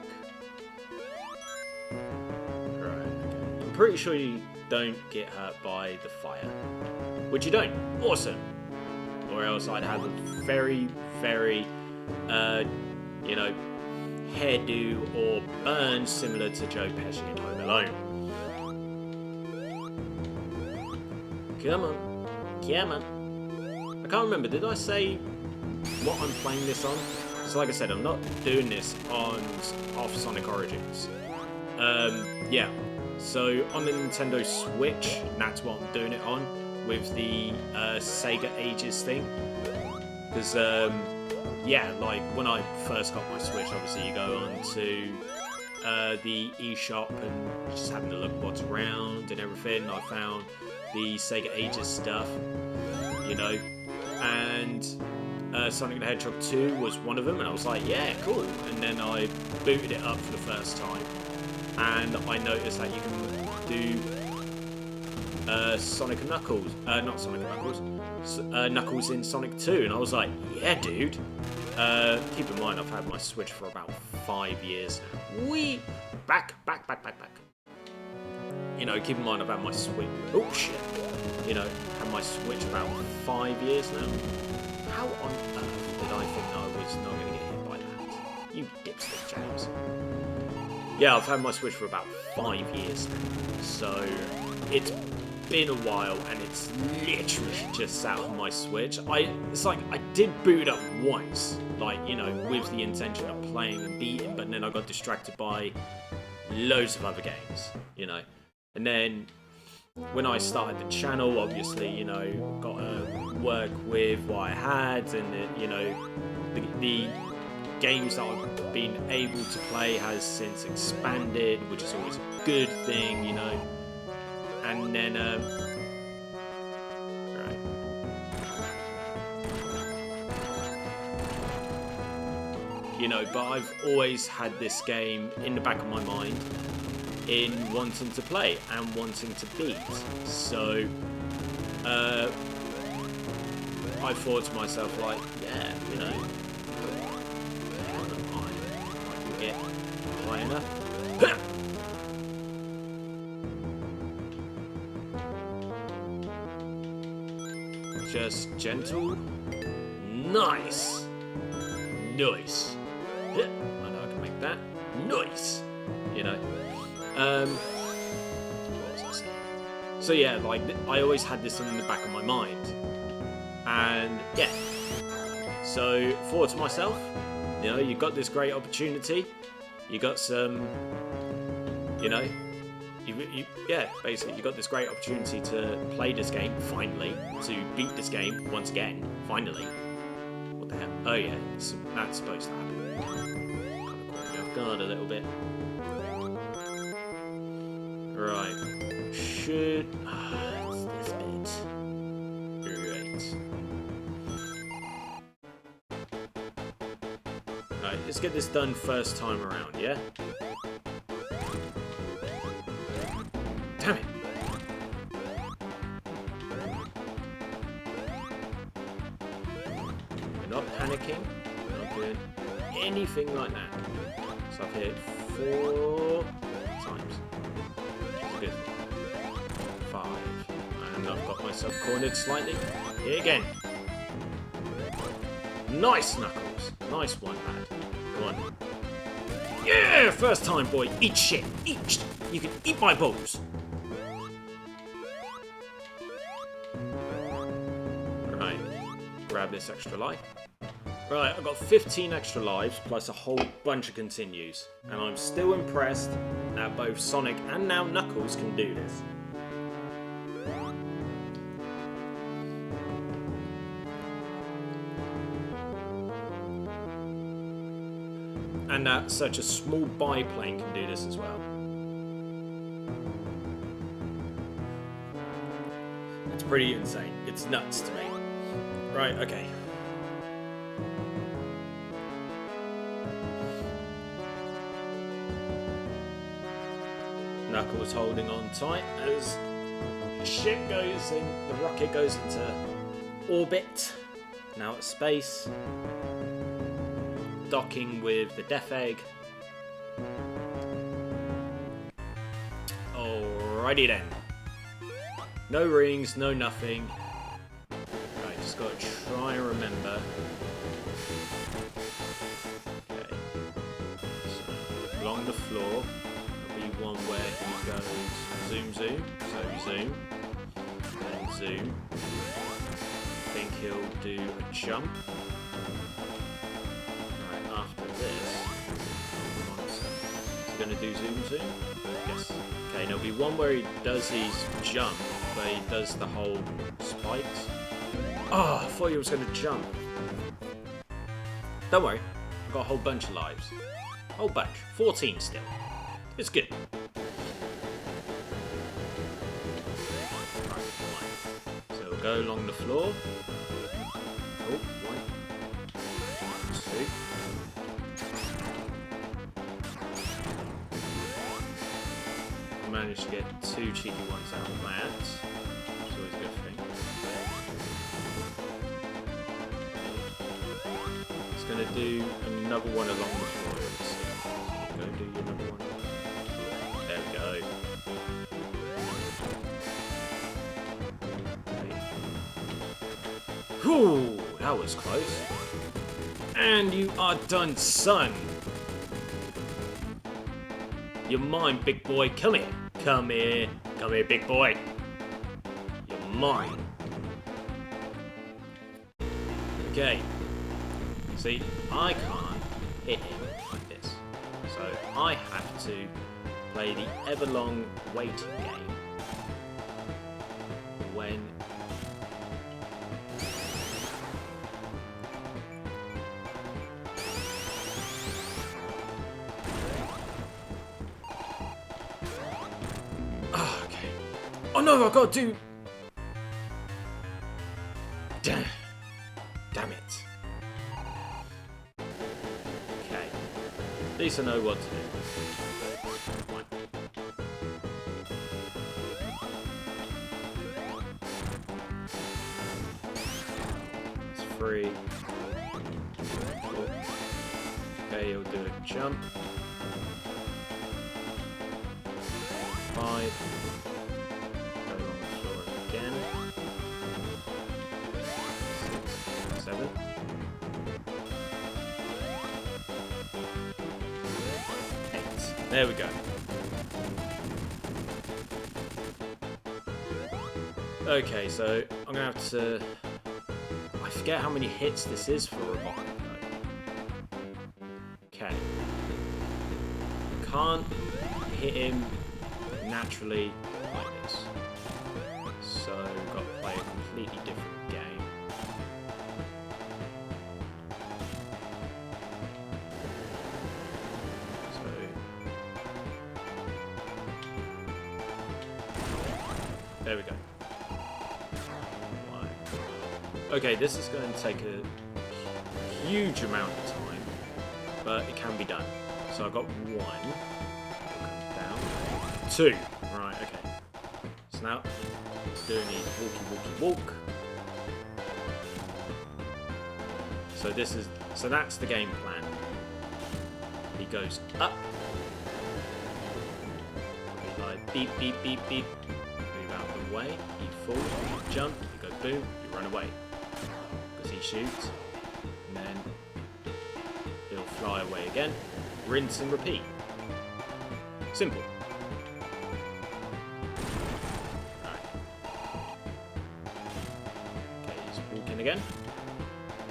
Right, okay. I'm pretty sure you don't get hurt by the fire, which you don't. Awesome. Or else I'd have a very, very, you know, hairdo or burn similar to Joe Pesci in Home Alone. Come on, come on. I can't remember. Did I say what I'm playing this on? So like I said, I'm not doing this off Sonic Origins. Yeah, so on the Nintendo Switch, that's what I'm doing it on, with the Sega Ages thing. Because, yeah, like when I first got my Switch, obviously you go on to the eShop and just having a look what's around and everything. I found the Sega Ages stuff, you know, and Sonic the Hedgehog 2 was one of them, and I was like, yeah, cool. And then I booted it up for the first time, and I noticed that you can do Sonic and Knuckles, not Sonic and Knuckles, Knuckles in Sonic 2, and I was like, yeah, dude. Keep in mind, I've had my Switch for about 5 years now. Wee! Back. You know, keep in mind, I've had my Switch, oh shit. You know, had my Switch about 5 years now. How on earth did I think I was not going to get hit by that? You dipstick, James. Yeah, I've had my Switch for about 5 years now, so it's been a while, and it's literally just sat on my Switch. It's like, I did boot it up once, like, you know, with the intention of playing and beating, but then I got distracted by loads of other games, you know. And then when I started the channel, obviously, you know, got to work with what I had, and you know, the games that I've been able to play has since expanded, which is always a good thing, you know. And then, right. You know, but I've always had this game in the back of my mind, in wanting to play and wanting to beat. So I thought to myself, like, yeah, you know, I can get high enough. Just gentle. Nice. Nice. I know I can make that. Nice. You know. What was I saying? So yeah, like, I always had this in the back of my mind, and yeah. So thought to myself, you know, you got this great opportunity, you got some, you know, yeah, basically you got this great opportunity to play this game finally, to beat this game once again, finally. What the hell? Oh yeah, that's supposed to happen. Kind of caught me off guard a little bit. Right, should... it's this bit. Right. Right, let's get this done first time around, yeah? Damn it! We're not panicking, we're not doing anything like that. So I've hit 4 times. Good. 5. And I've got myself cornered slightly. Here again. Nice, Knuckles. Nice one, lad. Come on. Yeah, first time, boy. Eat shit. Eat. You can eat my balls. Right. Grab this extra life. Right, I've got 15 extra lives, plus a whole bunch of continues. And I'm still impressed that both Sonic and now Knuckles can do this. And that such a small biplane can do this as well. It's pretty insane. It's nuts to me. Right, okay. Knuckles holding on tight as the rocket goes into orbit. Now at space. Docking with the Death Egg. Alrighty then. No rings, no nothing. Right, just gotta try and remember. Okay. So, along the floor, there'll be one where he goes zoom, zoom. So zoom. Then zoom. I think he'll do a jump. Going to do zoom zoom? Yes. Okay, and there'll be one where he does his jump, where he does the whole spikes. Oh, I thought he was going to jump. Don't worry, I've got a whole bunch of lives. Whole bunch. 14 still. It's good. Right, so we'll go along the floor. Oh, 1, 2. Managed to get 2 cheeky ones out of that. It's always a good thing. It's going to do another one along the floor. Let's go do another one. There we go. Okay. Whew, that was close. And you are done, son. You're mine, big boy. Come here. Come here. Come here, big boy. You're mine. Okay. See, I can't hit him like this. So I have to play the everlong waiting game. When oh no, I gotta do... Damn it. Okay. At least I know what to do. It's 3. 4. Okay, he'll do a jump. 5. Again. 6, 7. 8. There we go. Okay, so I'm gonna have to... I forget how many hits this is for Robotic though. Okay. Can't hit him naturally like this. So we've got to play a completely different game. So there we go. Right. Okay, this is going to take a huge amount of time, but it can be done. So I've got 1. Down. 2. Right. Okay. So now. Doing his walk. So that's the game plan. He goes up. He like beep beep beep beep. Move out of the way. He falls. You jump. You go boom. You run away because he shoots. and then it'll fly away again. Rinse and repeat. Simple. Okay, he's walking again.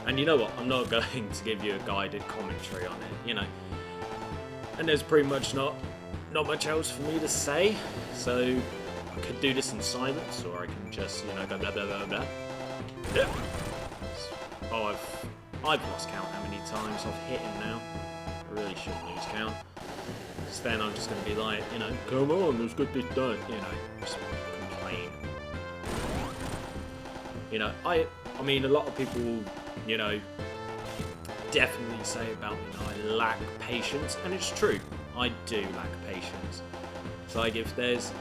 And you know what? I'm not going to give you a guided commentary on it, you know. And there's pretty much not much else for me to say. So I could do this in silence, or I can just, you know, go blah blah blah blah. Yeah. Oh, I've lost count how many times I've hit him now. I really shouldn't lose count. Because then I'm just going to be like, you know, come on, let's get this done. You know, just complain. You know, I mean, a lot of people, you know, definitely say about me that I lack patience, and it's true. I do lack patience. So like, if there's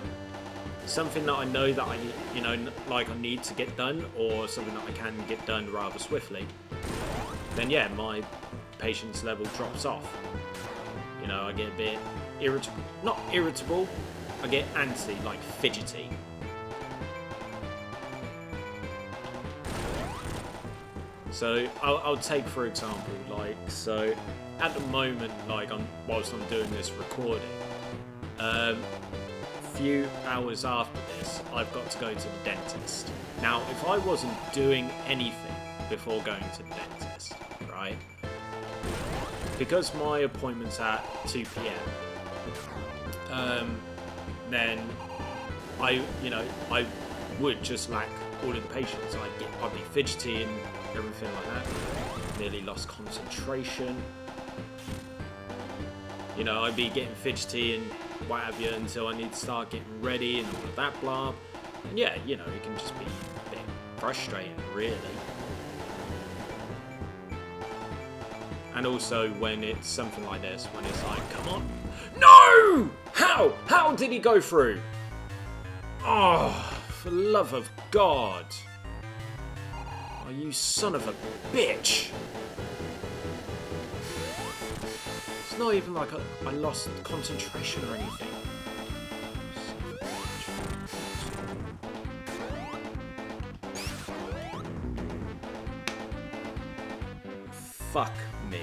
something that I know that I, you know, like I need to get done, or something that I can get done rather swiftly, then yeah, my patience level drops off. You know, I get a bit irritable. Not irritable, I get antsy, like fidgety. So I'll take, for example, like, so at the moment, like, whilst I'm doing this recording, a few hours after this, I've got to go to the dentist. Now, if I wasn't doing anything before going to the dentist, right, because my appointment's at 2 p.m, then I would just lack all of the patience. I'd be fidgety and everything like that. Nearly lost concentration. You know, I'd be getting fidgety and what have you until I need to start getting ready and all of that blah. And yeah, you know, it can just be a bit frustrating, really. And also when it's something like this, when it's like, come on. No! How? How did he go through? Oh, for the love of God. Oh, you son of a bitch. It's not even like I lost concentration or anything. Fuck me.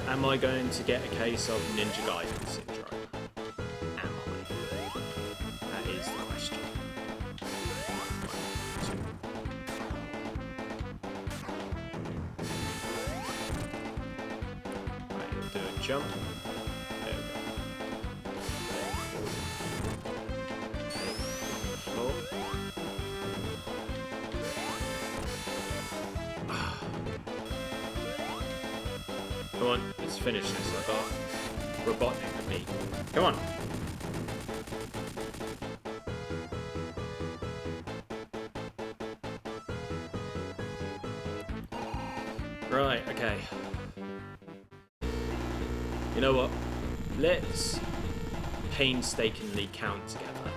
Am I going to get a case of Ninja Gaiden syndrome? Am I? That is the question. Right, he'll do a jump. There we go. Floor. Come on, let's finish this. I got Robotnik to beat. Come on. Right, okay. You know what? Let's painstakingly count together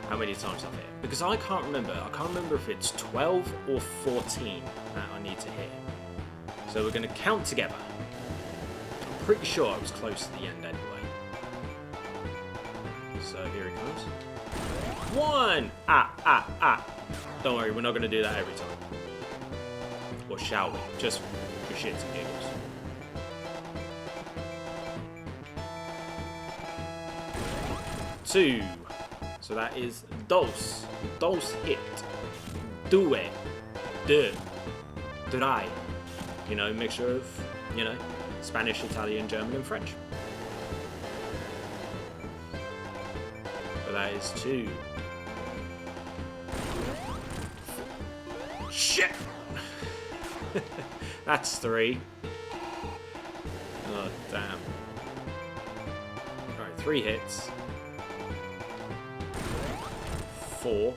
how many times I've hit. Because I can't remember. I can't remember if it's 12 or 14 that I need to hit. So we're going to count together. Pretty sure I was close to the end anyway. So here it comes. 1! Don't worry, we're not going to do that every time. Or shall we? Just for shits and giggles. Two. So that is dos. Dos hit. Due. De. Drei. You know, mixture of, you know, Spanish, Italian, German, and French. So that is 2. Shit! That's 3. Oh, damn. Alright, 3 hits. 4.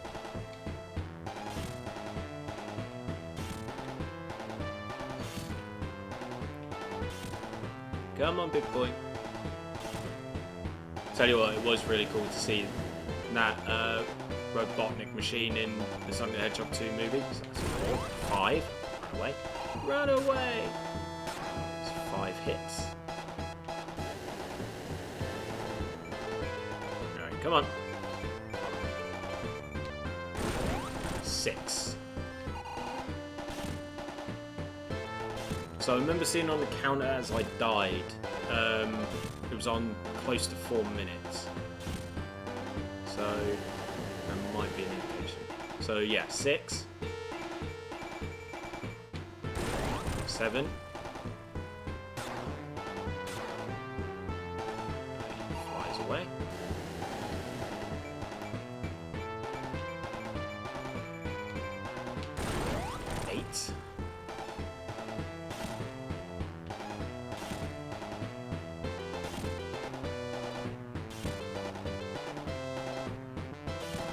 Come on, big boy. Tell you what, it was really cool to see that Robotnik machine in the Sonic the Hedgehog 2 movie. So that's 4. 5. Run away. Run away! That's 5 hits. Alright, come on. So I remember seeing on the counter as I died, it was on close to 4 minutes. So that might be an indication. So yeah, 6, 7. Flies away. 8.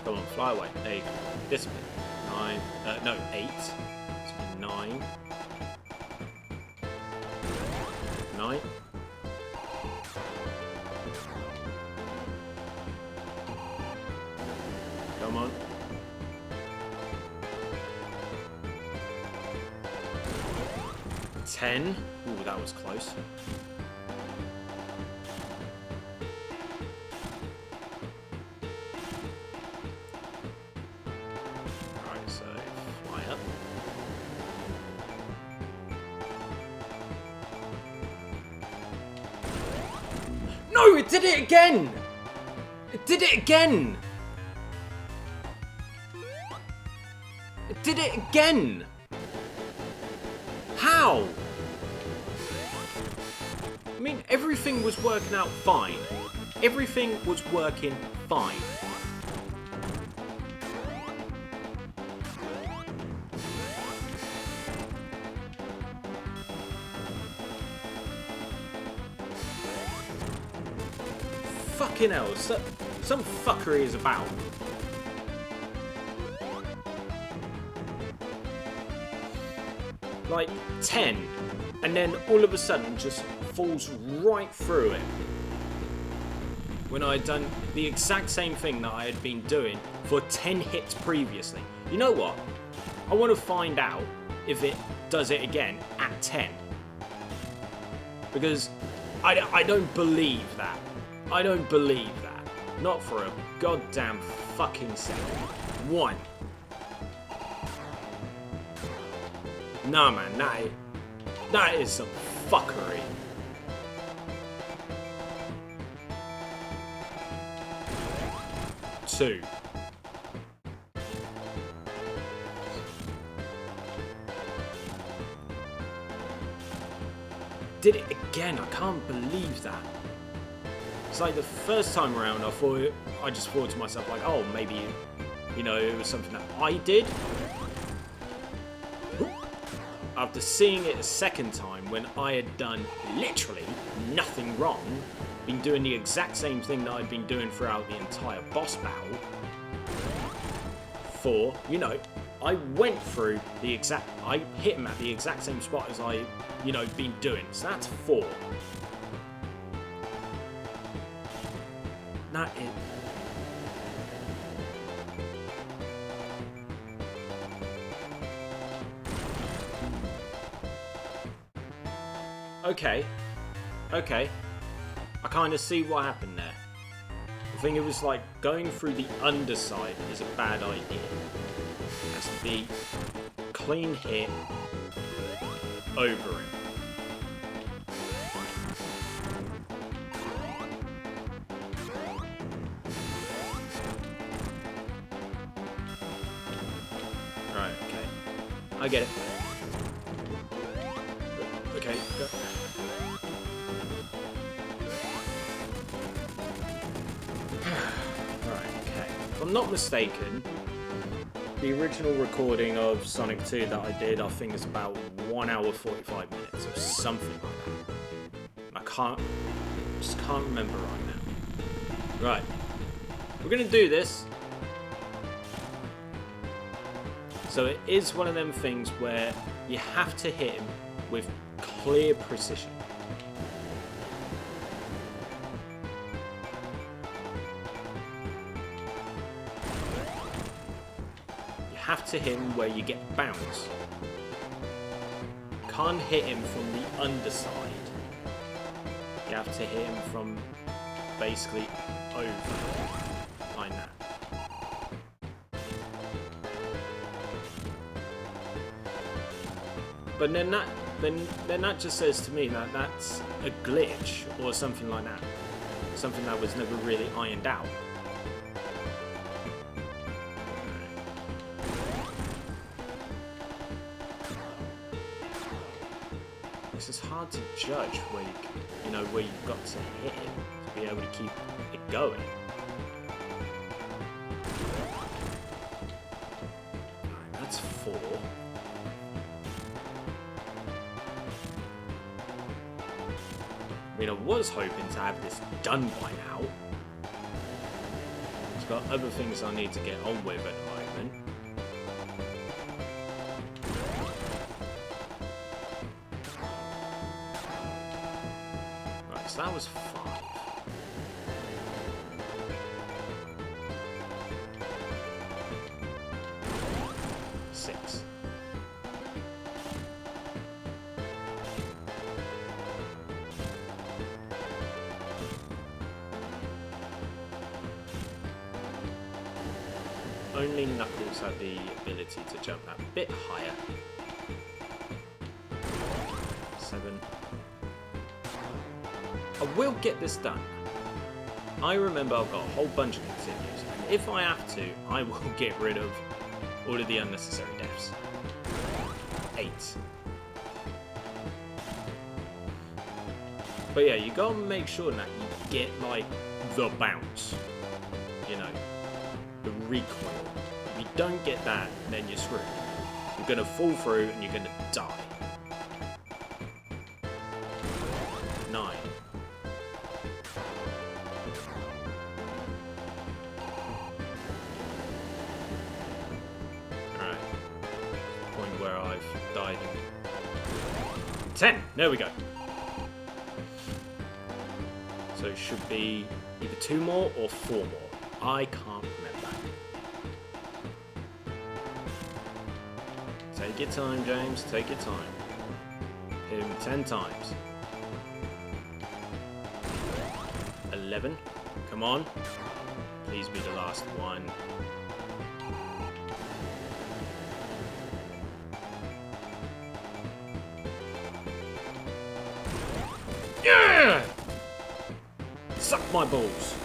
Come on, fly away. There you go. Discipline. 9. No, 8. It's 9. 9. Come on. 10. Ooh, that was close. Alright, so fly up. No, it did it again! It did it again! It did it again! How? I mean, everything was working out fine. Everything was working fine. Fucking hell, some fuckery is about. Like 10, and then all of a sudden just falls right through it. When I had done the exact same thing that I had been doing for 10 hits previously. You know what? I want to find out if it does it again at 10. Because I don't believe that. I don't believe that. Not for a goddamn fucking second. 1. Nah, man, that is some fuckery. 2. Did it again? I can't believe that. It's like the first time around, I just thought to myself like, oh, maybe, you know, it was something that I did. After seeing it a second time when I had done literally nothing wrong, been doing the exact same thing that I'd been doing throughout the entire boss battle. 4, you know, I went through the exact, I hit him at the exact same spot as I, you know, been doing. So that's 4. That is... Okay. Okay. I kind of see what happened there. I think it was like going through the underside is a bad idea. It has to be clean hit over it. Right, okay. I get it. Okay, go. If I'm not mistaken, the original recording of Sonic 2 that I did, I think is about 1 hour 45 minutes or something like that. I just can't remember right now. Right, we're gonna do this. So it is one of them things where you have to hit him with clear precision. Have to hit him where you get bounce. Can't hit him from the underside. You have to hit him from basically over, like that. But then then that just says to me that that's a glitch or something like that. Something that was never really ironed out. This is hard to judge where where you've got to hit it to be able to keep it going. Right, that's 4. I mean, I was hoping to have this done by now. I've got other things I need to get on with at the moment. Right, so that was 5. 6. Only Knuckles had the ability to jump that bit higher. 7. I will get this done. I remember I've got a whole bunch of continues, and if I have to, I will get rid of all of the unnecessary deaths. 8. But yeah, you gotta make sure that you get like the bounce, the recoil. If you don't get that, then you're screwed. You're gonna fall through and you're gonna die. 9. Alright. Point where I've died. 10! There we go. So it should be either 2 more or 4 more. I can't remember. Take your time, James. Take your time. Hit him 10 times. 11. Come on. Please be the last one. Yeah! Suck my balls.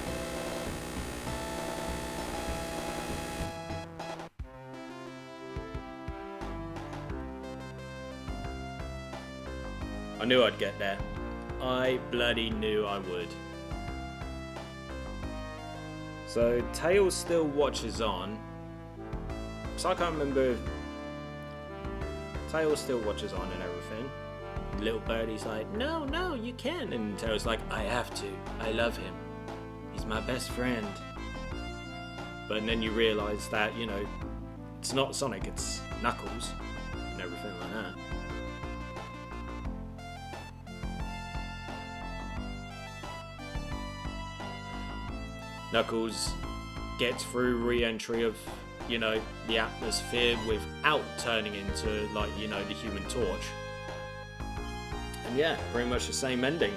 I knew I'd get there. I bloody knew I would. So Tails still watches on. So I can't remember if Tails still watches on and everything. Little birdie's like, no, you can. And Tails like, I have to. I love him. He's my best friend. But then you realise that, it's not Sonic, it's Knuckles and everything like that. Knuckles gets through re-entry of, the atmosphere without turning into, the Human Torch. And yeah, pretty much the same ending,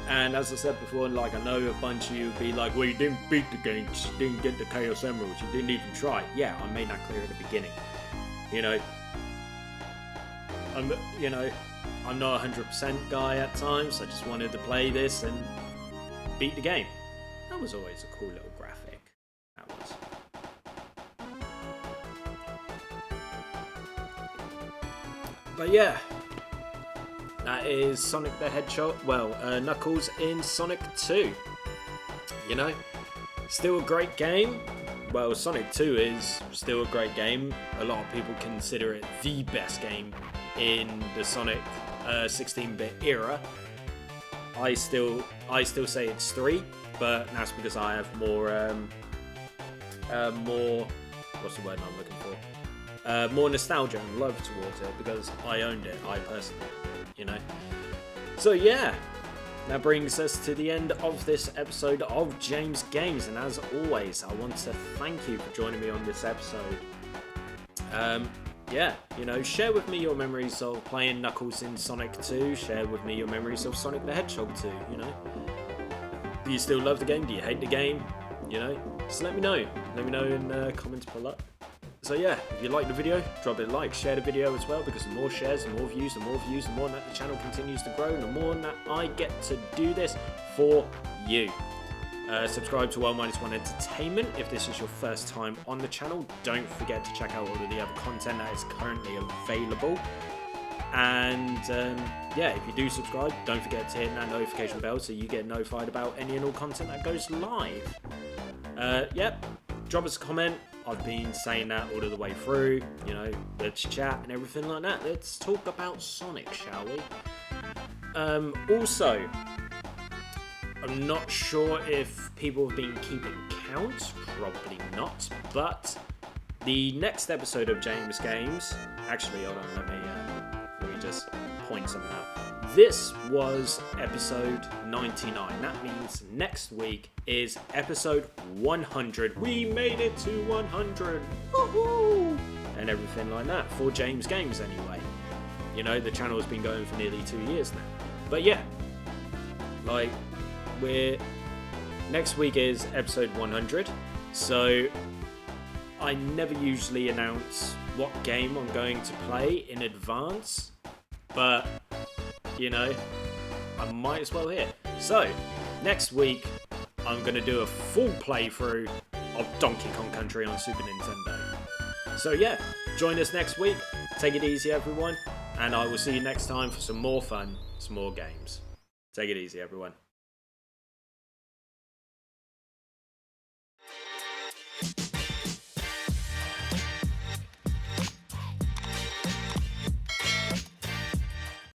And as I said before, I know a bunch of you would be like, well, you didn't beat the game because you didn't get the Chaos Emeralds, you didn't even try. Yeah, I made that clear at the beginning. I'm not a 100% guy at times. I just wanted to play this and beat the game. That was always a cool little graphic. That was. But yeah, that is Sonic the Hedgehog. Well, Knuckles in Sonic 2. Still a great game. Well, Sonic 2 is still a great game. A lot of people consider it the best game in the Sonic 16-bit era. I still say it's 3, but that's because I have more what's the word I'm looking for? More nostalgia and love towards it because I owned it, I personally, So yeah, that brings us to the end of this episode of James Games, and as always, I want to thank you for joining me on this episode. Share with me your memories of playing Knuckles in Sonic 2. Share with me your memories of Sonic the Hedgehog 2, Do you still love the game? Do you hate the game? Just let me know. Let me know in comments below. So yeah, if you like the video, drop it a like, share the video as well, because the more shares, the more views, the more that the channel continues to grow, and the more that I get to do this for you. Subscribe to One Entertainment if this is your first time on the channel. Don't forget to check out all of the other content that is currently available. And yeah, if you do subscribe, don't forget to hit that notification bell so you get notified about any and all content that goes live. Yep, drop us a comment. I've been saying that all of the way through, you know, let's chat and everything like that. Let's talk about Sonic, shall we? Also, I'm not sure if people have been keeping count, probably not, but the next episode of James Games, actually, hold on, let me just point something out. This was episode 99. That means next week is episode 100. We made it to 100. Woohoo! And everything like that for James Games anyway. You know, the channel has been going for nearly 2 years now. But yeah, like, next week is episode 100. So I never usually announce what game I'm going to play in advance. But, you know, I might as well here. So, next week, I'm going to do a full playthrough of Donkey Kong Country on Super Nintendo. So yeah, join us next week. Take it easy, everyone. And I will see you next time for some more fun, some more games. Take it easy, everyone.